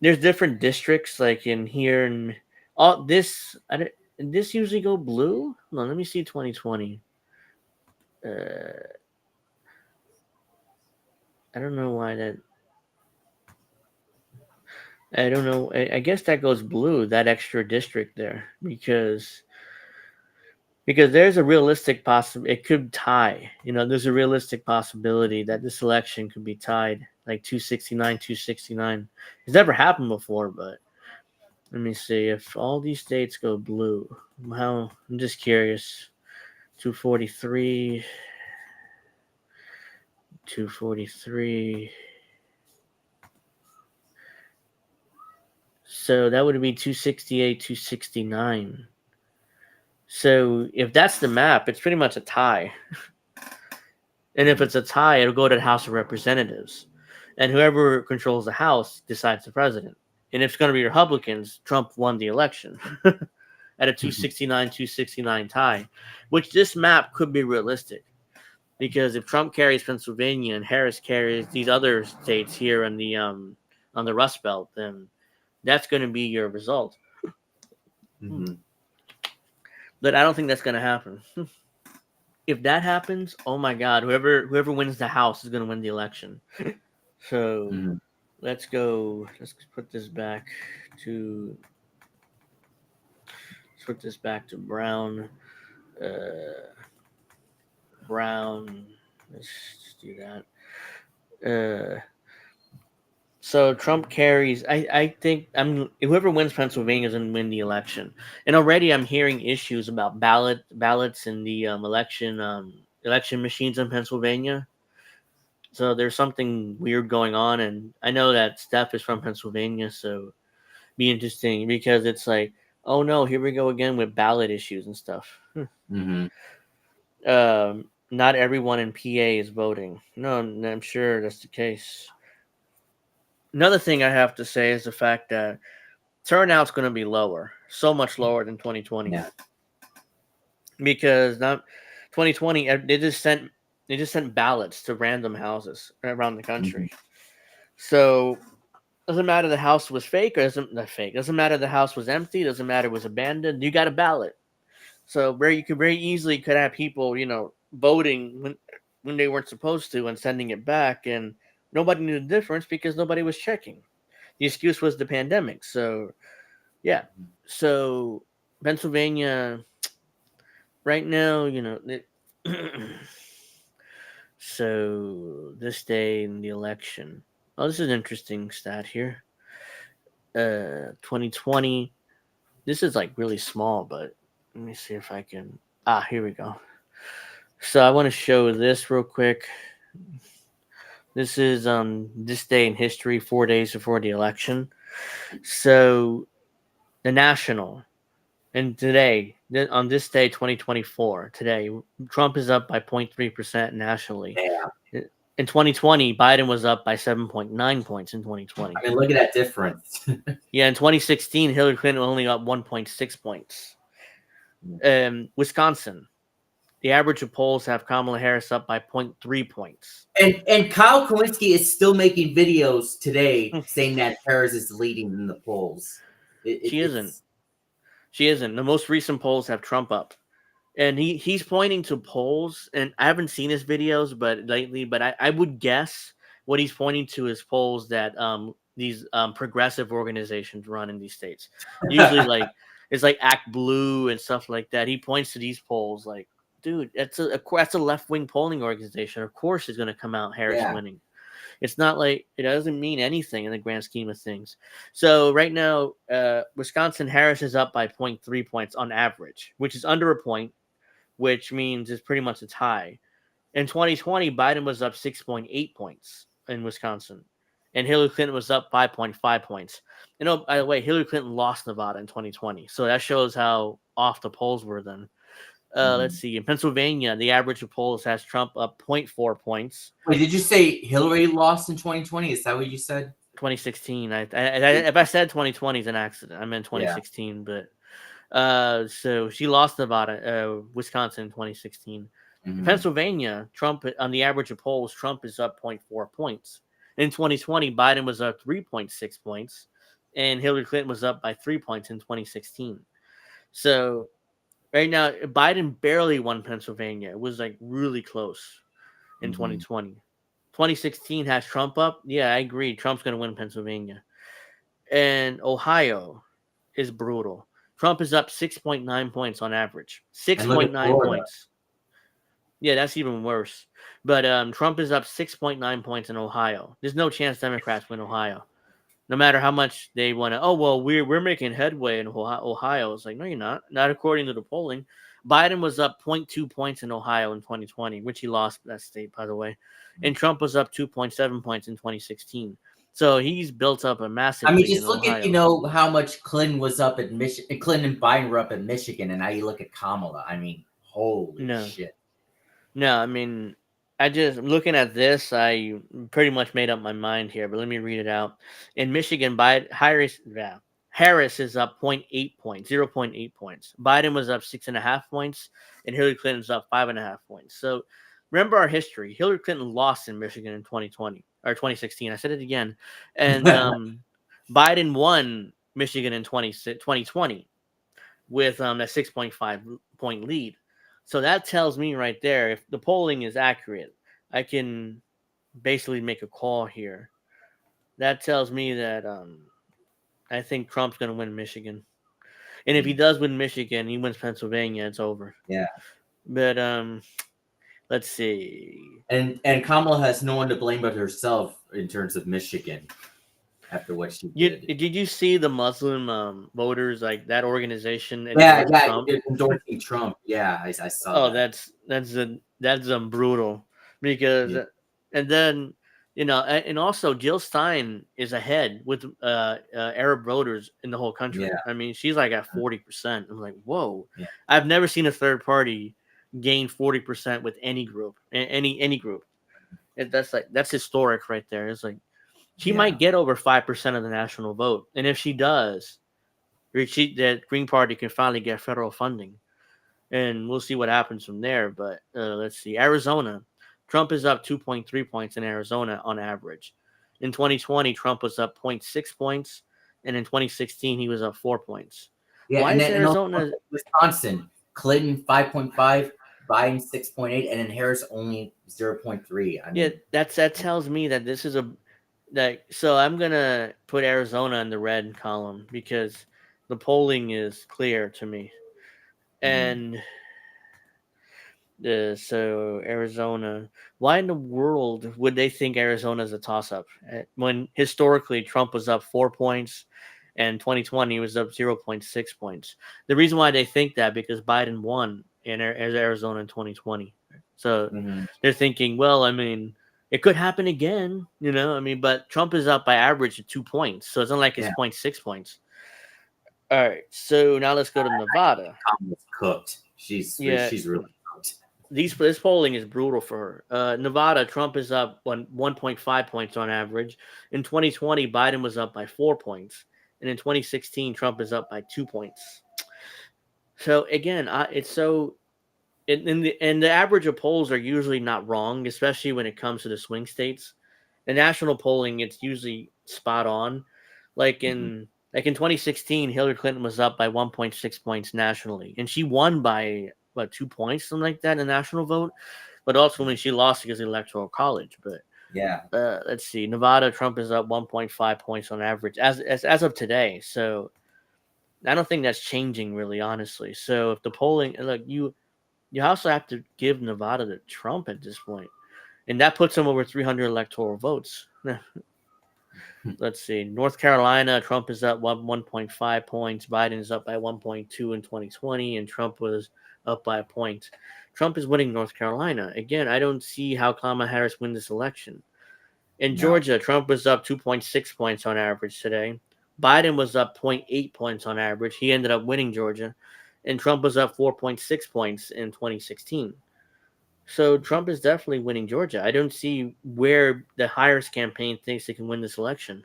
there's different districts like in here and all this. This usually go blue. Hold on, let me see 2020. I don't know why that. I don't know. I guess that goes blue. That extra district there because there's a realistic it could tie. There's a realistic possibility that this election could be tied, like 269. It's never happened before, but let me see if all these states go blue. I'm just curious. 243. So that would be 268, 269. So if that's the map, it's pretty much a tie. And if it's a tie, it'll go to the House of Representatives. And whoever controls the House decides the president. And if it's going to be Republicans, Trump won the election at a 269 tie, which this map could be realistic. Because if Trump carries Pennsylvania and Harris carries these other states here on the Rust Belt, then that's going to be your result. Mm-hmm. But I don't think that's going to happen. If that happens, oh my God, whoever wins the House is going to win the election. So let's go. Let's put this back to. Let's put this back to brown. Brown. Let's do that. So Trump carries. I think whoever wins Pennsylvania is going to win the election. And already I'm hearing issues about ballots in the election machines in Pennsylvania. So there's something weird going on, and I know that Steph is from Pennsylvania, so be interesting because it's like, oh no, here we go again with ballot issues and stuff. Not everyone in PA is voting. No, I'm sure that's the case. Another thing I have to say is the fact that turnout's going to be lower, so much lower than 2020. Yeah. Because now 2020, they just sent ballots to random houses around the country. So doesn't matter the house was fake or doesn't matter the house was empty, doesn't matter it was abandoned, you got a ballot. So you could very easily have people, voting when they weren't supposed to and sending it back, and nobody knew the difference because nobody was checking. The excuse was the pandemic. So yeah. So Pennsylvania right now, so this day in the election. Oh, this is an interesting stat here. 2020. This is like really small, but let me see if I can. Here we go. So I want to show this real quick. This is this day in history, 4 days before the election. So the national, and today, on this day, 2024, today, Trump is up by 0.3% nationally. Yeah. In 2020, Biden was up by 7.9 points in 2020. I mean, look at that difference. Yeah, in 2016, Hillary Clinton only got 1.6 points. Wisconsin, the average of polls have Kamala Harris up by 0.3 points. And Kyle Kowinski is still making videos today saying that Harris is leading in the polls. She isn't. She isn't. The most recent polls have Trump up. And he's pointing to polls, and I haven't seen his videos lately, but I would guess what he's pointing to is polls that these progressive organizations run in these states. Usually it's like Act Blue and stuff like that. He points to these polls like, dude, that's a left-wing polling organization. Of course it's going to come out Harris winning. It's not like it doesn't mean anything in the grand scheme of things. So right now, Wisconsin, Harris is up by 0.3 points on average, which is under a point, which means it's pretty much a tie. In 2020, Biden was up 6.8 points in Wisconsin, and Hillary Clinton was up 5.5 points. By the way, Hillary Clinton lost Nevada in 2020, so that shows how off the polls were then. Let's see. In Pennsylvania, the average of polls has Trump up 0.4 points. Wait, did you say Hillary lost in 2020? Is that what you said? 2016. If I said 2020 is an accident, I meant 2016. But so she lost Nevada, Wisconsin in 2016. In Pennsylvania, Trump on the average of polls, Trump is up 0.4 points. In 2020, Biden was up 3.6 points, and Hillary Clinton was up by 3 points in 2016. So right now, Biden barely won Pennsylvania. It was like really close in 2020. 2016 has Trump up. Yeah, I agree. Trump's going to win Pennsylvania. And Ohio is brutal. Trump is up 6.9 points on average. 6.9 points. Yeah, that's even worse. But Trump is up 6.9 points in Ohio. There's no chance Democrats win Ohio. No matter how much they want to, oh, well, we're making headway in Ohio. It's like, no, you're not. Not according to the polling. Biden was up 0.2 points in Ohio in 2020, which he lost that state, by the way. And Trump was up 2.7 points in 2016. So he's built up a massive. I mean, just look at how much Clinton was up at Michigan. Clinton and Biden were up at Michigan, and now you look at Kamala. I mean, holy shit. No, I mean, I'm looking at this. I pretty much made up my mind here, but let me read it out. In Michigan, Harris is up 0.8 points, 0.8 points. Biden was up 6.5 points, and Hillary Clinton's up 5.5 points. So remember our history. Hillary Clinton lost in Michigan in 2020 or 2016. I said it again. And Biden won Michigan in 2020 with a 6.5 point lead. So that tells me right there, if the polling is accurate, I can basically make a call here. That tells me that I think Trump's going to win Michigan. And if he does win Michigan, he wins Pennsylvania, it's over. Yeah. But let's see. And Kamala has no one to blame but herself in terms of Michigan after what she did. Did you see the Muslim voters, like that organization? Trump? Endorsing Trump. Yeah, I saw that. That's brutal because, and then and also Jill Stein is ahead with Arab voters in the whole country. Yeah. I mean, she's like at 40%. I'm like, whoa! Yeah. I've never seen a third party gain 40% with any group, any group. That's historic right there. It's like she might get over 5% of the national vote, and if she does, the Green Party can finally get federal funding, and we'll see what happens from there. But let's see, Arizona. Trump is up 2.3 points in Arizona on average. In 2020, Trump was up 0.6 points, and in 2016, he was up 4 points. Yeah, why is Arizona? Wisconsin, Clinton 5.5, Biden 6.8, and then Harris only 0.3. I mean, that tells me that this is so I'm gonna put Arizona in the red column because the polling is clear to me, and. So Arizona, why in the world would they think Arizona is a toss-up when historically Trump was up 4 points and 2020 was up 0.6 points? The reason why they think that because Biden won in Arizona in 2020, so they're thinking, well, I mean, it could happen again, I mean, but Trump is up by average of 2 points, so it's not like it's 0.6 points. All right, so now let's go to Nevada. Kamala's cooked. She's really. This polling is brutal for her. Nevada, Trump is up 1.5 points on average. In 2020, Biden was up by 4 points. And in 2016, Trump is up by 2 points. So again, the average of polls are usually not wrong, especially when it comes to the swing states. The national polling, it's usually spot on. Like in 2016, Hillary Clinton was up by 1.6 points nationally. And she won by 2 points, something like that in the national vote, but ultimately she lost because of the electoral college. But let's see, Nevada, Trump is up 1.5 points on average as of today. So I don't think that's changing really, honestly. So if the polling, look, you also have to give Nevada to Trump at this point, and that puts him over 300 electoral votes. Let's see, North Carolina, Trump is up 1.5 points. Biden is up by 1.2 in 2020, and Trump was up by a point. Trump is winning North Carolina. Again, I don't see how Kamala Harris win this election. In Georgia, Trump was up 2.6 points on average today. Biden was up 0.8 points on average. He ended up winning Georgia. and Trump was up 4.6 points in 2016. So Trump is definitely winning Georgia. I don't see where the Harris campaign thinks they can win this election,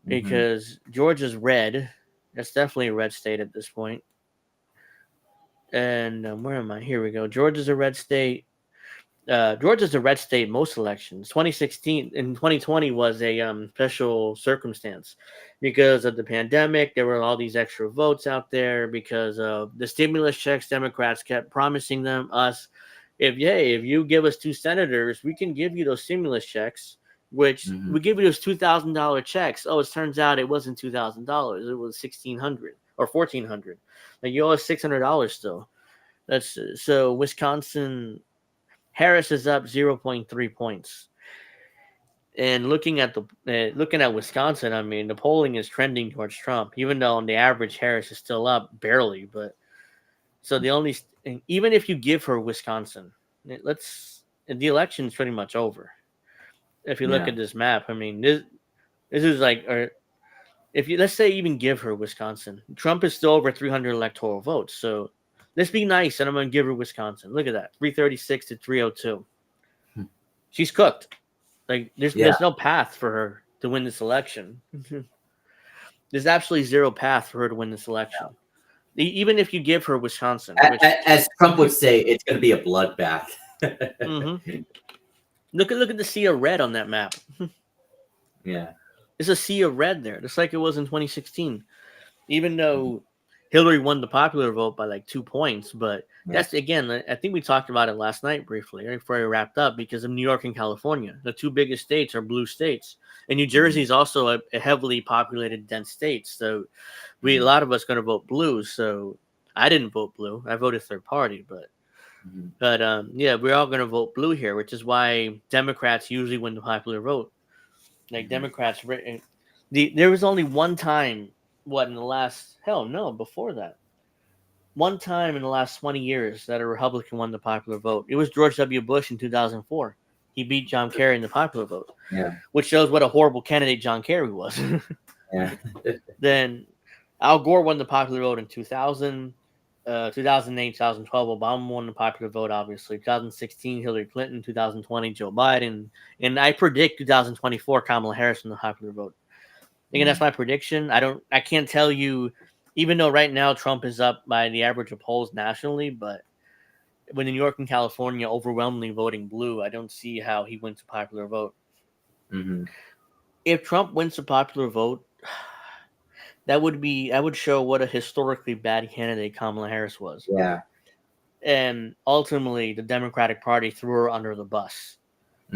because Georgia's red. That's definitely a red state at this point. And where am I? Here we go. Georgia's a red state. Georgia's a red state most elections. 2016 and 2020 was a special circumstance because of the pandemic. There were all these extra votes out there because of the stimulus checks Democrats kept promising us. If you give us 2 senators, we can give you those stimulus checks, which we give you those $2,000 checks. Oh, it turns out it wasn't $2,000. It was $1,600 or $1,400. Like, you owe us $600 still. That's so Wisconsin. Harris is up 0.3 points. And looking at Wisconsin, I mean, the polling is trending towards Trump, even though on the average Harris is still up barely. But so even if you give her Wisconsin, the election is pretty much over. If you look at this map, I mean, this is like, or if you let's say even give her Wisconsin, Trump is still over 300 electoral votes. So let's be nice, and I'm going to give her Wisconsin. Look at that, 336 to 302. She's cooked. Like, there's no path for her to win this election. There's absolutely zero path for her to win this election. Even if you give her Wisconsin. As Trump would say, it's going to be a bloodbath. Look at the sea of red on that map. Yeah. It's a sea of red there, just like it was in 2016. Even though Hillary won the popular vote by like 2 points, but that's, again, I think we talked about it last night briefly, right, before we wrapped up, because of New York and California. The 2 biggest states are blue states, and New Jersey is also a heavily populated, dense state. So a lot of us going to vote blue. So I didn't vote blue. I voted third party, but we're all going to vote blue here, which is why Democrats usually win the popular vote. Like, Democrats, there was only one time. Before that. One time in the last 20 years that a Republican won the popular vote. It was George W. Bush in 2004. He beat John Kerry in the popular vote. Yeah. Which shows what a horrible candidate John Kerry was. Yeah. Then Al Gore won the popular vote in 2000, 2008, 2012. Obama won the popular vote, obviously. 2016, Hillary Clinton. 2020, Joe Biden. And I predict 2024, Kamala Harris in the popular vote. Again, that's my prediction. I can't tell you, even though right now Trump is up by the average of polls nationally, but when New York and California overwhelmingly voting blue, I don't see how he wins a popular vote. If Trump wins a popular vote, that would show what a historically bad candidate Kamala Harris was. Yeah. And ultimately, the Democratic Party threw her under the bus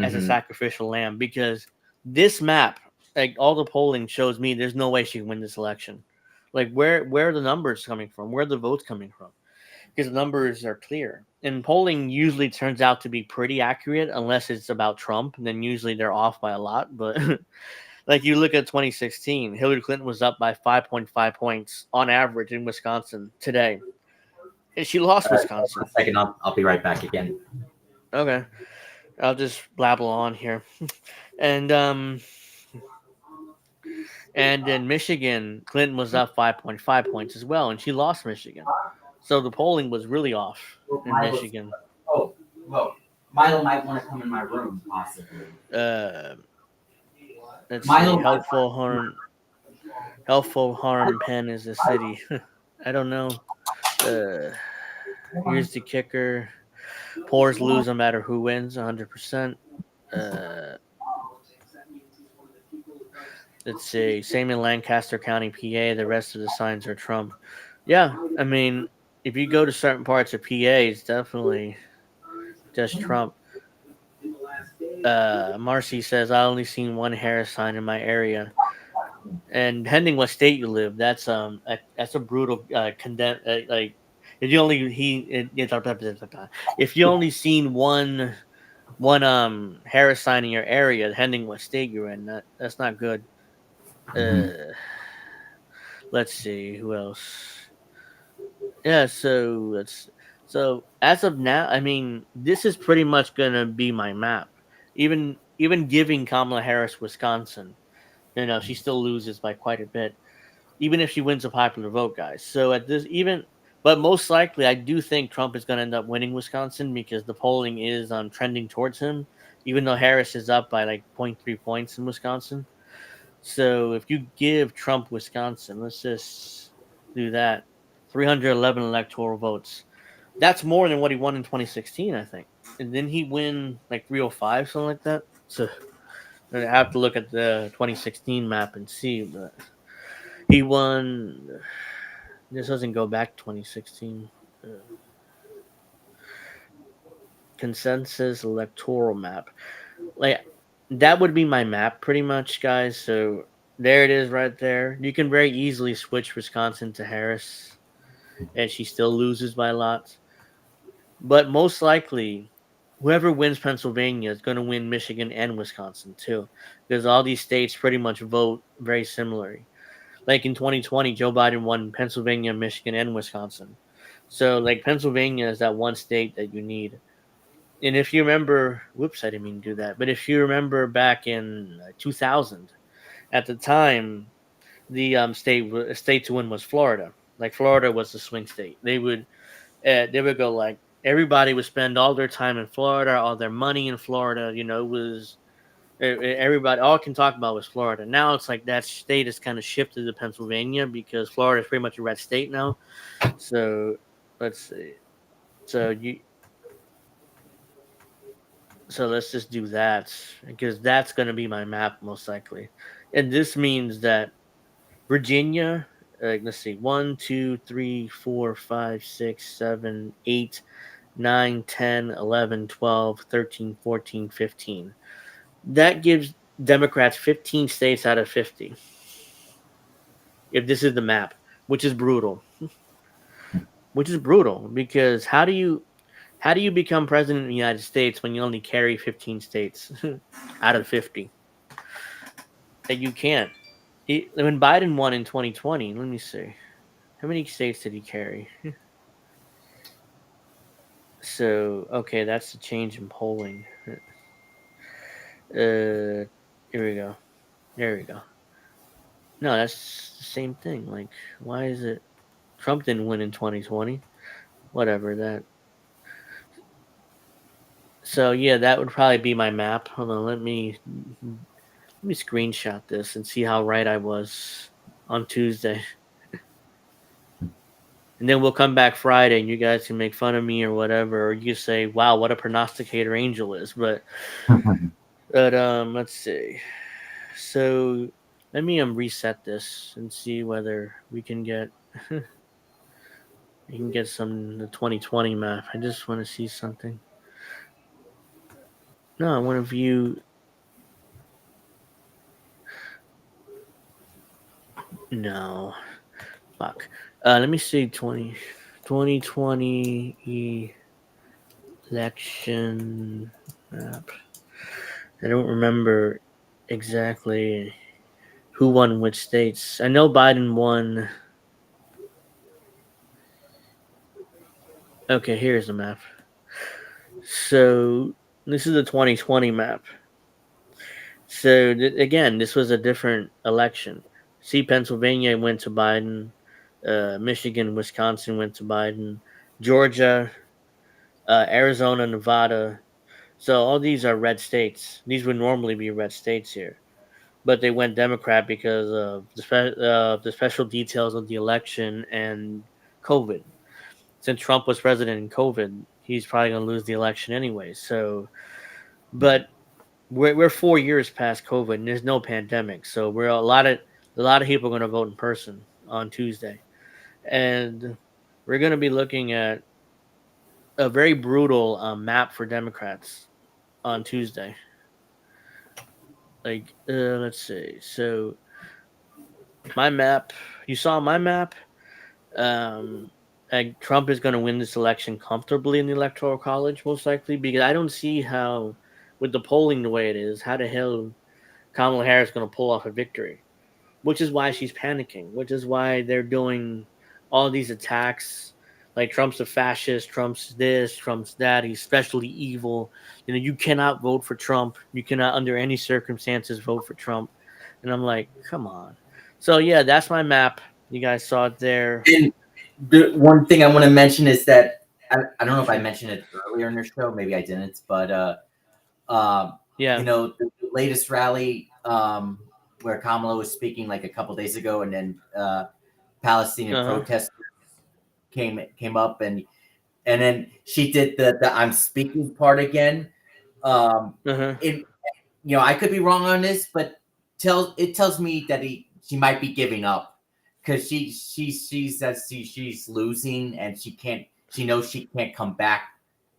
as a sacrificial lamb, because this map, like, all the polling shows me there's no way she can win this election. Like, where are the numbers coming from? Where are the votes coming from? Because the numbers are clear. And polling usually turns out to be pretty accurate unless it's about Trump. And then usually they're off by a lot. But like, you look at 2016, Hillary Clinton was up by 5.5 points on average in Wisconsin today. And she lost Wisconsin. A second, I'll be right back again. Okay. I'll just blabble on here. And in Michigan, Clinton was up 5.5 points as well, and she lost Michigan. So the polling was really off in Michigan. Milo might want to come in my room, possibly. Let's see. Helpful Harm Penn is the city. I don't know. Here's the kicker. Poors lose no matter who wins, 100%. Let's see. Same in Lancaster County, PA. The rest of the signs are Trump. Yeah, I mean, if you go to certain parts of PA, it's definitely just Trump. Marcy says, I only seen one Harris sign in my area. And depending what state you live, that's a brutal like, if you only seen one Harris sign in your area, depending what state you're in, that's not good. Let's see who else. Yeah, so as of now, I mean, this is pretty much gonna be my map. Even giving Kamala Harris Wisconsin, she still loses by quite a bit, even if she wins a popular vote, guys. So at this, even But most likely, I do think Trump is going to end up winning Wisconsin because the polling is trending towards him, even though Harris is up by like 0.3 points in Wisconsin. So if you give Trump Wisconsin, let's just do that, 311 electoral votes. That's more than what he won in 2016, I think. And then he win like 305, something like that. So I have to look at the 2016 map and see, but he won. This doesn't go back to 2016. Consensus electoral map. Like that would be my map pretty much, guys. So there it is right there. You can very easily switch Wisconsin to Harris and she still loses by a lot. But most likely whoever wins Pennsylvania is going to win Michigan and Wisconsin too because all these states pretty much vote very similarly. Like in 2020 Joe Biden won Pennsylvania, Michigan and Wisconsin. So like Pennsylvania is that one state that you need. And if you remember, whoops, I didn't mean to do that. But if you remember back in 2000, at the time, the state to win was Florida. Like Florida was the swing state. They would go like everybody would spend all their time in Florida, all their money in Florida. You know, it was everybody all can talk about was Florida. Now it's like that state has kind of shifted to Pennsylvania because Florida is pretty much a red state now. So let's see. So you So let's just do that because that's going to be my map most likely. And this means that Virginia, let's see, 1, 2, 3, 4, 5, 6, 7, 8, 9, 10, 11, 12, 13, 14, 15. That gives Democrats 15 states out of 50. If this is the map, which is brutal. Which is brutal because how do you become president of the United States when you only carry 15 states out of 50? That you can't. When Biden won in 2020, let me see. How many states did he carry? So, okay, that's the change in polling. Here we go. There we go. No, that's the same thing. Like, why is it Trump didn't win in 2020? Whatever that. So yeah, that would probably be my map. Hold on, let me screenshot this and see how right I was on Tuesday. And then we'll come back Friday and you guys can make fun of me or whatever, or you say, wow, what a prognosticator Angel is. But let's see. So let me reset this and see whether we can get we can get some the 2020 map. I just want to see something. No, I want to view. No. Fuck. Let me see 2020 election map. I don't remember exactly who won which states. I know Biden won. Okay, here's the map. So this is the 2020 map. So again, this was a different election. See, Pennsylvania went to Biden. Michigan, Wisconsin went to Biden. Georgia, Arizona, Nevada. So all these are red states. These would normally be red states here, but they went Democrat because of the special details of the election and COVID. Since Trump was president in COVID, he's probably going to lose the election anyway. So, but we're 4 years past COVID, and there's no pandemic. So we're a lot of people are going to vote in person on Tuesday, and we're going to be looking at a very brutal map for Democrats on Tuesday. Like, let's see. So my map, you saw my map. Trump is going to win this election comfortably in the Electoral College, most likely, because I don't see how, with the polling the way it is, how the hell Kamala Harris is going to pull off a victory. Which is why she's panicking. Which is why they're doing all these attacks. Like Trump's a fascist, Trump's this, Trump's that. He's especially evil. You cannot vote for Trump. You cannot, under any circumstances, vote for Trump. And I'm like, come on. So yeah, that's my map. You guys saw it there. The one thing I want to mention is that I don't know if I mentioned it earlier in the show, maybe I didn't, but Yeah. you know, the latest rally where Kamala was speaking like a couple days ago, and then Palestinian protesters came up, and then she did the I'm speaking part again. It, you know, I could be wrong on this, but it tells me that she might be giving up, because she says she's losing, and she knows she can't come back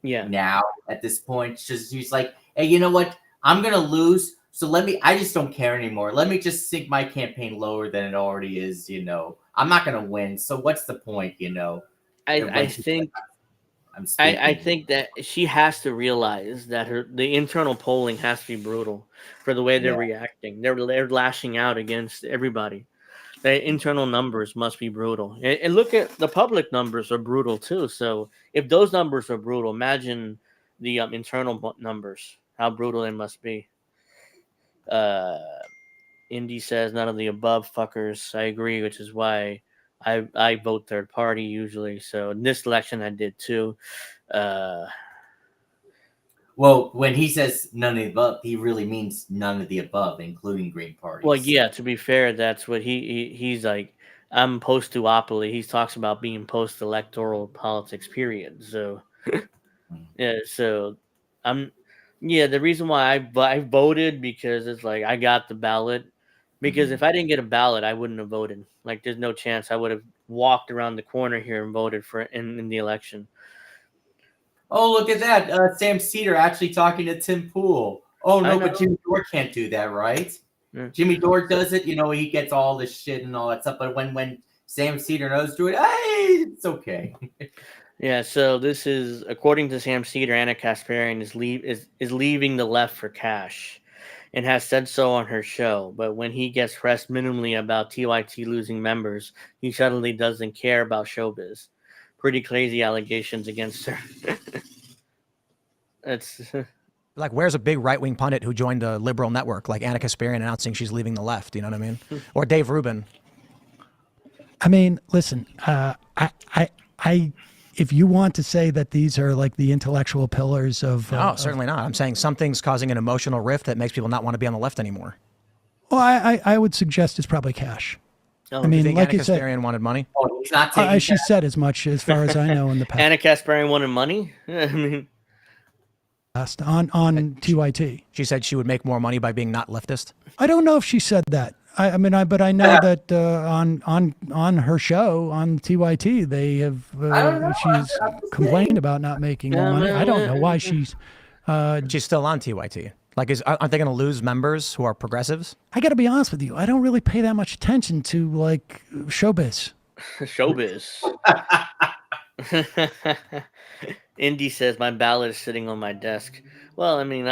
now at this point. She's like, hey, you know what? I'm gonna lose, so I just don't care anymore. Let me just sink my campaign lower than it already is. You know, I'm not gonna win, so what's the point? You know, I think I think that she has to realize that the internal polling has to be brutal for the way they're reacting. They're lashing out against everybody. The internal numbers must be brutal, and look at the public numbers are brutal too. So if those numbers are brutal, imagine the internal numbers, how brutal they must be. Indy says none of the above fuckers. I agree, which is why I vote third party usually. So in this election I did too. Well, when he says none of the above, he really means none of the above, including Green parties. Well, yeah. To be fair, that's what he's like. I'm post duopoly. He talks about being post electoral politics. Period. So yeah. So I'm. Yeah. The reason why I voted because it's like I got the ballot. Because if I didn't get a ballot, I wouldn't have voted. Like, there's no chance I would have walked around the corner here and voted for in the election. Oh, look at that. Sam Cedar actually talking to Tim Pool. Oh, no, but Jimmy Dore can't do that, right? Yeah. Jimmy Dore does it. You know, he gets all this shit and all that stuff. But when Sam Cedar knows to do it, hey, it's okay. Yeah, so this is, according to Sam Cedar, Anna Kasparian is leaving the left for cash and has said so on her show. But when he gets pressed minimally about TYT losing members, he suddenly doesn't care about showbiz. Pretty crazy allegations against her. It's like, where's a big right-wing pundit who joined a liberal network like Anna Kasparian announcing she's leaving the left? You know what I mean? Or Dave Rubin. I mean, listen, if you want to say that these are like the intellectual pillars of... No, certainly not. I'm saying something's causing an emotional rift that makes people not want to be on the left anymore. Well, I would suggest it's probably cash. Oh, I mean, you think like Anna you said, Kasparian wanted money? Oh, he's not taking she said as much as far as I know in the past. Anna Kasparian wanted money? I mean... On TYT. She said she would make more money by being not leftist? I don't know if she said that. But I know that on her show on TYT they have she's complained about not making more money. I don't know why she's still on TYT. Like, aren't they going to lose members who are progressives? I got to be honest with you. I don't really pay that much attention to like showbiz. Showbiz. Indy says my ballot is sitting on my desk. Well, I mean,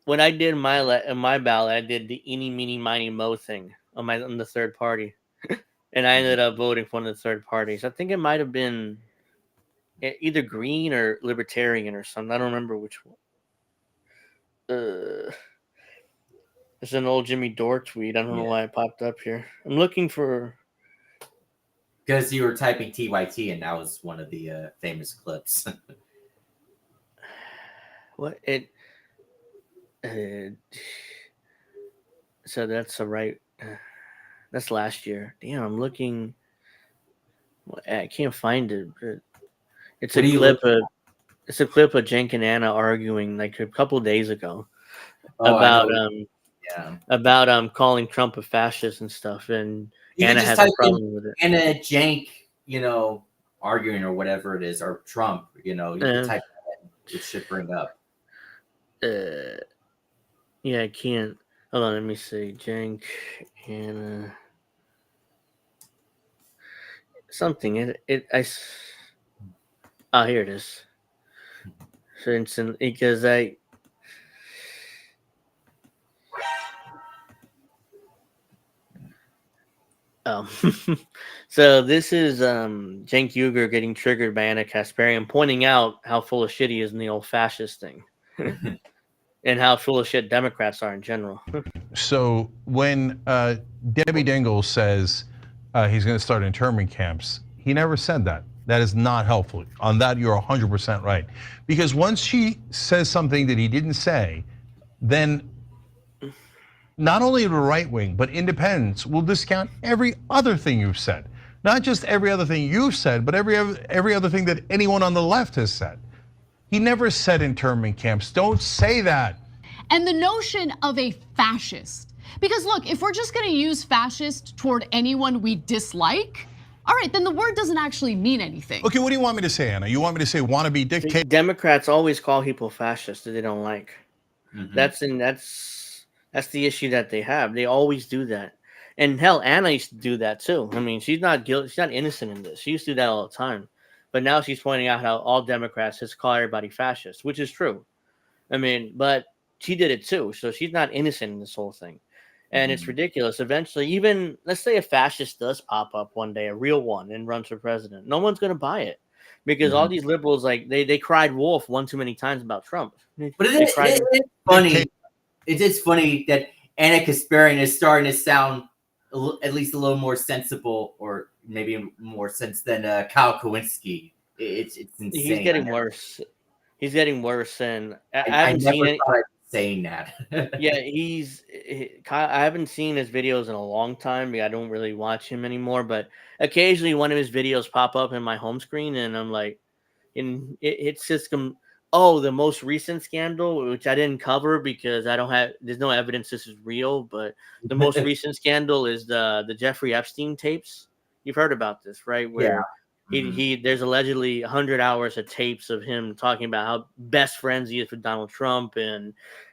when I did my ballot, I did the eeny, meeny, miny, mo thing on the third party, and I ended up voting for one of the third parties. I think it might have been either Green or Libertarian or something. I don't remember which one. It's an old Jimmy Dore tweet. I don't know why it popped up here. I'm looking for. Because you were typing TYT, and that was one of the famous clips. What it? So that's that's last year. Damn, I'm looking. I can't find it. It's a clip of. It's a clip of Cenk and Anna arguing like a couple days ago about calling Trump a fascist and stuff, and you Anna has a problem with it. Anna Cenk, you know, arguing or whatever it is, or Trump, you know, you can type that in, it should bring up. Yeah, I can't. Hold on, let me see. Cenk, Anna, something. Oh, here it is. For instance, because so this is Cenk Uygur getting triggered by Anna Kasparian, pointing out how full of shit he is in the old fascist thing. And how full of shit Democrats are in general. So when Debbie Dingell says he's going to start internment camps, He never said that. That is not helpful. On that, you're 100% right. Because once she says something that he didn't say, then not only the right wing, but independents will discount every other thing you've said. Not just every other thing you've said, but every other thing that anyone on the left has said. He never said internment camps. Don't say that. And the notion of a fascist. Because look, if we're just gonna use fascist toward anyone we dislike, all right, then the word doesn't actually mean anything. Okay, what do you want me to say, Anna? You want me to say wannabe dictator? Democrats always call people fascist that they don't like. Mhm. That's the issue that they have. They always do that. And hell, Anna used to do that too. I mean, she's not guilty. She's not innocent in this. She used to do that all the time. But now she's pointing out how all Democrats just call everybody fascist, which is true. I mean, but she did it too. So she's not innocent in this whole thing. And it's ridiculous. Eventually, even let's say a fascist does pop up one day, a real one, and runs for president. No one's going to buy it because all these liberals, like they cried wolf one too many times about Trump. But it's funny. It is funny that Anna Kasparian is starting to sound at least a little more sensible, or maybe more sense than Kyle Kowinski. It's insane. He's getting worse. He's getting worse, and I I haven't never seen it. thought I'd be saying that. Yeah, I haven't seen his videos in a long time. I don't really watch him anymore, but occasionally one of his videos pop up in my home screen, and I'm like, it's just the most recent scandal, which I didn't cover because there's no evidence this is real, but the most recent scandal is the Jeffrey Epstein tapes. You've heard about this, right? Where there's allegedly 100 hours of tapes of him talking about how best friends he is with Donald Trump, and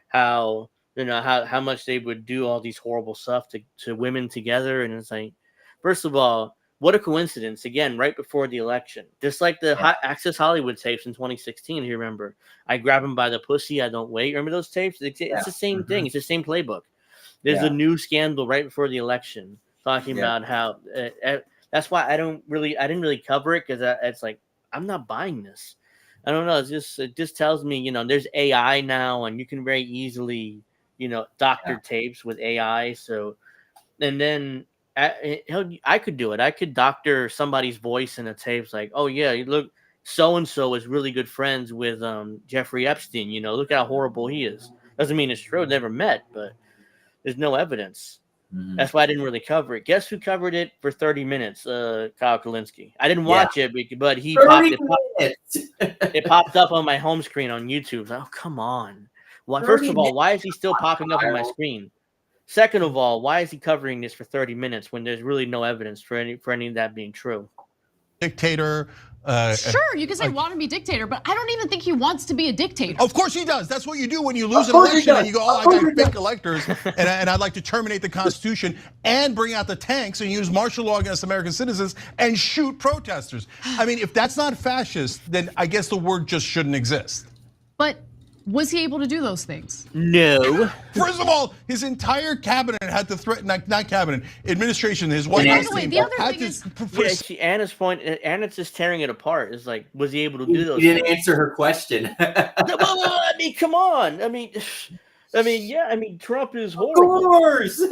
how how much they would do all these horrible stuff to women together. And it's like, first of all, what a coincidence. Again, right before the election, just like the Access Hollywood tapes in 2016. You remember, I grab him by the pussy, I don't wait. Remember those tapes? It's the same thing. It's the same playbook. There's a new scandal right before the election talking about how that's why I didn't really cover it, because it's like, I'm not buying this. I don't know. It just tells me, there's AI now, and you can very easily, doctor tapes with AI. So, and then I could do it. I could doctor somebody's voice in a tape, like, oh yeah, look, so and so is really good friends with Jeffrey Epstein. Look how horrible he is. Doesn't mean it's true. Never met, but there's no evidence. That's why I didn't really cover it. Guess who covered it for 30 minutes? Kyle Kalinske. I didn't watch it, but it popped up on my home screen on YouTube. Oh, come on. Well, first of all, why is he still popping up on my screen? Second of all, why is he covering this for 30 minutes when there's really no evidence for any of that being true? Dictator. Sure, you can say wannabe dictator, but I don't even think he wants to be a dictator. Of course he does. That's what you do when you lose an election and you go, oh, I got fake electors, and I'd like to terminate the Constitution and bring out the tanks and use martial law against American citizens and shoot protesters. I mean, if that's not fascist, then I guess the word just shouldn't exist. But was he able to do those things? No. First of all, his entire cabinet had to threaten, not cabinet, administration, his White House team. The other thing is, Anna's point, Anna's just tearing it apart. It's like, was he able to do those You didn't things? answer her question. I mean, come on. I mean, yeah. I mean, Trump is horrible. Of course.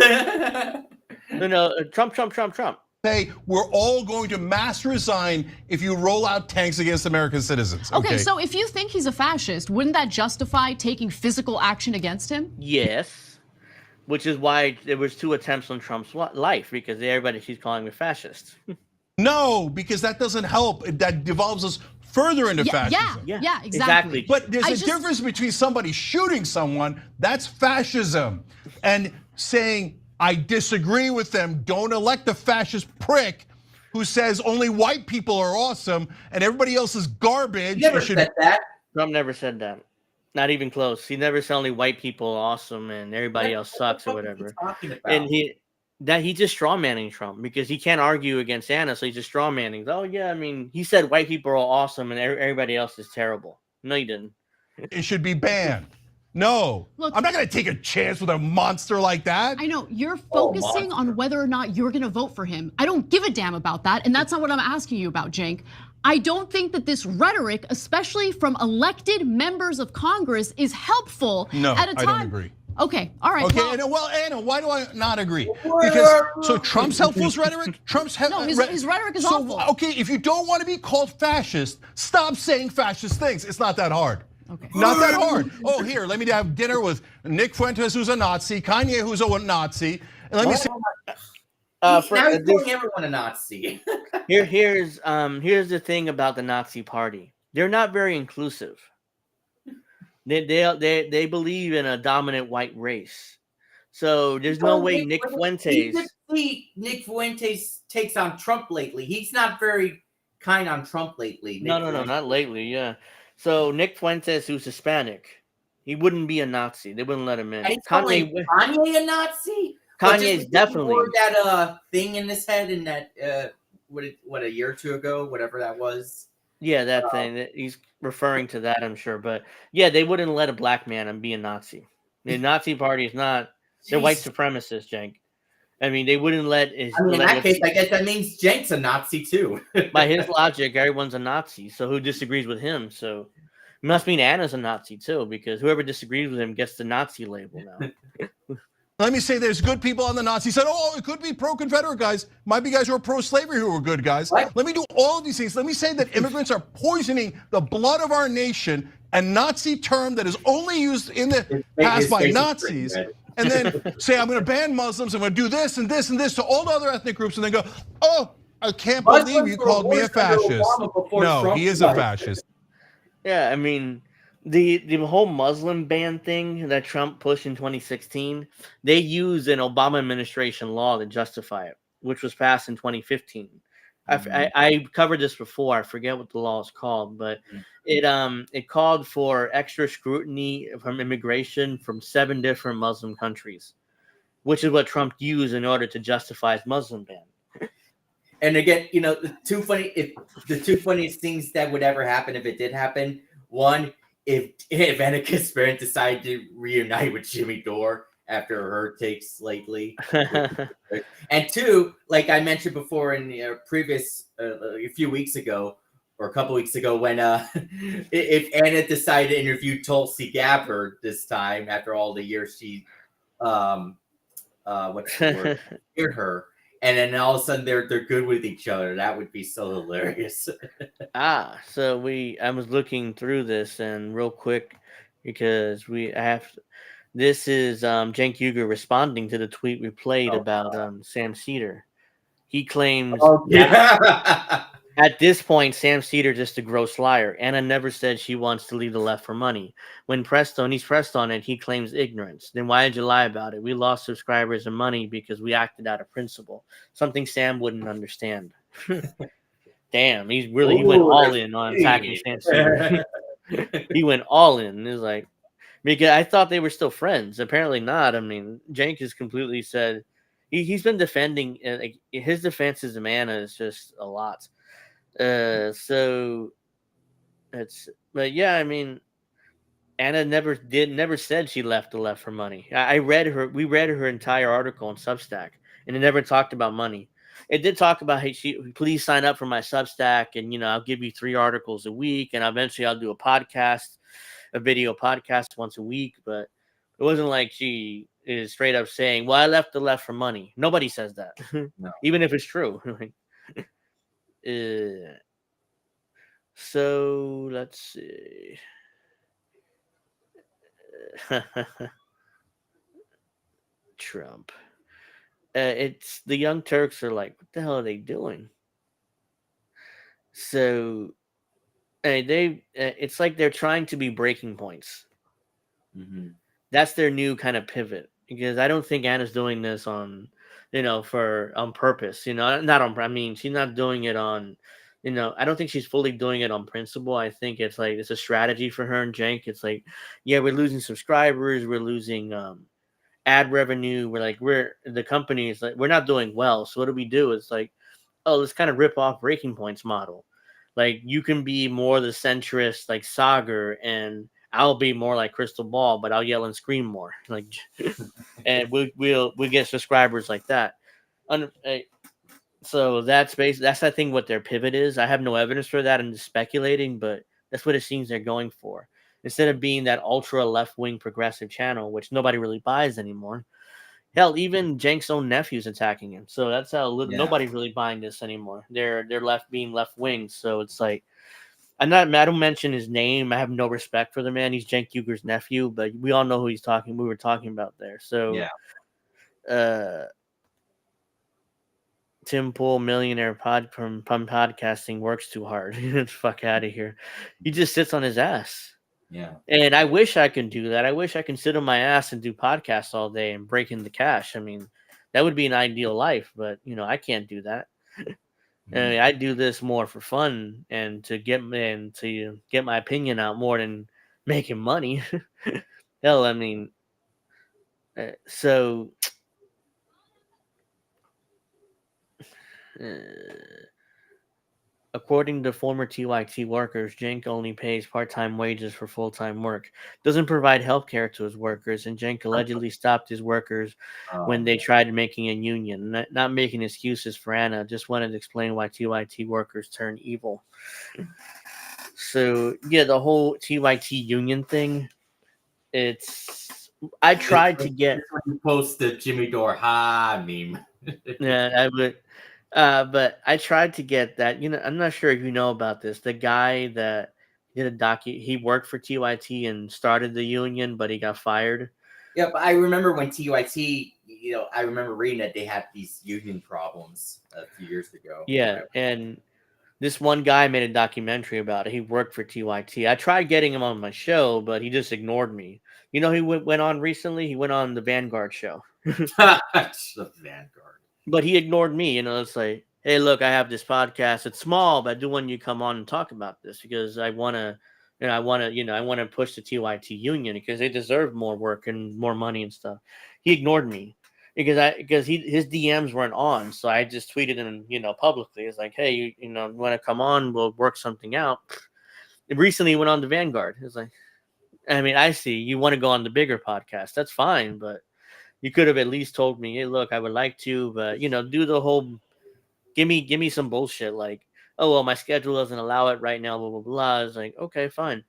Trump. Say we're all going to mass resign if you roll out tanks against American citizens. Okay, so if you think he's a fascist, wouldn't that justify taking physical action against him? Yes, which is why there was 2 attempts on Trump's life, because she's calling him a fascist. No, because that doesn't help. That devolves us further into fascism. Yeah, exactly. But there's a difference between somebody shooting someone, that's fascism, and saying, I disagree with them. Don't elect a fascist prick who says only white people are awesome and everybody else is garbage. Never said that. Trump never said that. Not even close. He never said only white people are awesome and everybody else sucks or whatever. And he's just straw manning Trump because he can't argue against Anna, so he's just straw manning. Oh yeah, I mean, he said white people are awesome and everybody else is terrible. No, he didn't. It should be banned. No, look, I'm not going to take a chance with a monster like that. I know, you're focusing on whether or not you're going to vote for him. I don't give a damn about that, and that's not what I'm asking you about, Cenk. I don't think that this rhetoric, especially from elected members of Congress, is helpful at a time. I don't agree. Okay, all right. Okay, well, well, Anna, why do I not agree? Because so Trump's helpful rhetoric. No, his rhetoric is awful. Okay, if you don't want to be called fascist, stop saying fascist things. It's not that hard. Okay. Not that hard. Oh, here, let me have dinner with Nick Fuentes, who's a Nazi, Kanye, who's a Nazi, and let me see. Now he's calling everyone a Nazi. Here's the thing about the Nazi Party. They're not very inclusive. They believe in a dominant white race. So there's no way Nick Fuentes. Nick Fuentes takes on Trump lately. He's not very kind on Trump lately. No, not lately. Yeah. So Nick Fuentes, who's Hispanic, he wouldn't be a Nazi. They wouldn't let him in. And he's calling Kanye a Nazi. Kanye's definitely that thing in his head in that what a year or two ago, whatever that was. Yeah, that thing. He's referring to that, I'm sure. But yeah, they wouldn't let a black man be a Nazi. The Nazi Party is not. They're white supremacists, Cenk. I mean, they wouldn't let. In that case, I guess that means Cenk's a Nazi too. By his logic, everyone's a Nazi. So who disagrees with him? So it must mean Anna's a Nazi too, because whoever disagrees with him gets the Nazi label now. Let me say there's good people on the Nazi side. Oh, it could be pro-Confederate guys. Might be guys who are pro-slavery who are good guys. What? Let me do all of these things. Let me say that immigrants are poisoning the blood of our nation, a Nazi term that is only used in the past by Nazis. And then say, I'm going to ban Muslims, I'm going to do this and this and this to all the other ethnic groups, and then go, oh, I can't believe you called me a fascist. No, he is a fascist. Yeah, I mean, the whole Muslim ban thing that Trump pushed in 2016, they used an Obama administration law to justify it, which was passed in 2015. I covered this before. I forget what the law is called, but it called for extra scrutiny from immigration from 7 different Muslim countries, which is what Trump used in order to justify his Muslim ban. And again, the two funniest things that would ever happen if it did happen. One, if Annika's parents decided to reunite with Jimmy Dore after her takes lately. And two, like I mentioned before in the previous, a few weeks ago, or a couple weeks ago, when if Anna decided to interview Tulsi Gabbard this time after all the years she, what's the word, hear her, and then all of a sudden they're good with each other. That would be so hilarious. So I was looking through this and real quick because this is Cenk Uygur responding to the tweet we played about Sam Cedar. He claims at this point Sam Cedar just a gross liar. Anna never said she wants to leave the left for money. When he's pressed on it, he claims ignorance. Then why did you lie about it? We lost subscribers and money because we acted out of principle. Something Sam wouldn't understand. Damn, he went all in on attacking Sam Cedar. He went all in. It was like, because I thought they were still friends. Apparently not. I mean, Cenk has completely said he's been defending. Like, his defenses of Anna is just a lot. But yeah, I mean, Anna never said she left the left for money. We read her entire article on Substack, and it never talked about money. It did talk about, hey, please sign up for my Substack, and I'll give you 3 articles a week, and eventually I'll do a video podcast once a week. But it wasn't like she is straight up saying, well, I left the left for money. Nobody says that. No. Even if it's true. So let's see. Trump. It's the Young Turks are like, what the hell are they doing? So it's like they're trying to be breaking points. Mm-hmm. That's their new kind of pivot, because I don't think Anna's doing this on purpose. Not on. I mean, she's not doing it on. I don't think she's fully doing it on principle. I think it's like it's a strategy for her and Cenk. It's like, yeah, we're losing subscribers, we're losing ad revenue. The company is like, we're not doing well. So what do? It's like, oh, let's kind of rip off Breaking Point's model. Like, you can be more the centrist like Sagar, and I'll be more like Crystal Ball, but I'll yell and scream more. Like, and we'll get subscribers like that. So that's I think what their pivot is. I have no evidence for that. I'm just speculating, but that's what it seems they're going for. instead of being that ultra left-wing progressive channel, which nobody really buys anymore. Hell, even Jenk's own nephew's attacking him. So that's how nobody's really buying this anymore. They're left wing. So it's like I don't mention his name. I have no respect for the man. He's Cenk Uygur's nephew, but we all know who we were talking about there. So Tim Pool, millionaire from podcasting, works too hard. Fuck out of here. He just sits on his ass. Yeah. And I wish I could do that. I wish I could sit on my ass and do podcasts all day and break in the cash. I mean, that would be an ideal life, but I can't do that. I mean, I do this more for fun and to get my opinion out more than making money. Hell, I mean, so according to former TYT workers, Cenk only pays part-time wages for full-time work, doesn't provide health care to his workers, and Cenk allegedly stopped his workers when they tried making a union. Not making excuses for Anna, just wanted to explain why TYT workers turn evil. So, yeah, the whole TYT union thing, I tried to get... When you post the Jimmy Dore ha meme. Yeah, I would... but I tried to get that. I'm not sure if you know about this. The guy that did he worked for TYT and started the union, but he got fired. Yeah, but I remember when TYT, I remember reading that they had these union problems a few years ago. Yeah, and this one guy made a documentary about it. He worked for TYT. I tried getting him on my show, but he just ignored me. He went on recently? He went on the Vanguard show. The Vanguard. But he ignored me. It's like, hey, look, I have this podcast. It's small, but I do want you to come on and talk about this because I want to, I want to push the TYT union because they deserve more work and more money and stuff. He ignored me because his DMs weren't on. So I just tweeted him, publicly. It's like, hey, you want to come on? We'll work something out. It recently went on the Vanguard. It's like, I mean, I see you want to go on the bigger podcast. That's fine, but you could have at least told me, hey, look, I would like to, but do the whole give me some bullshit like, oh well, my schedule doesn't allow it right now, blah blah blah. It's like, okay, fine.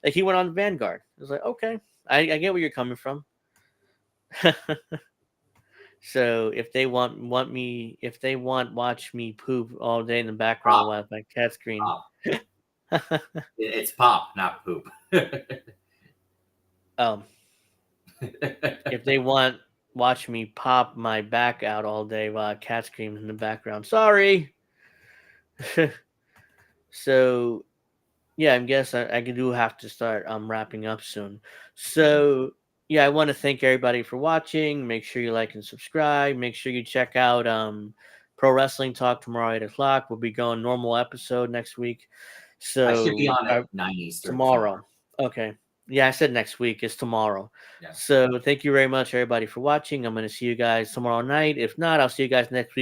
Like he went on Vanguard. It was like, okay, I get where you're coming from. So if they want watch me poop all day in the background while my cat screen. It's pop, not poop. If they want watch me pop my back out all day while I cat screams in the background. Sorry. So, yeah, I guess I do have to start wrapping up soon. So, yeah, I want to thank everybody for watching. Make sure you like and subscribe. Make sure you check out Pro Wrestling Talk tomorrow at 8 o'clock. We'll be going normal episode next week. So I should be on at 9 Eastern. Tomorrow. Okay. Yeah, I said next week. It's tomorrow. Yeah. So thank you very much, everybody, for watching. I'm going to see you guys tomorrow night. If not, I'll see you guys next week.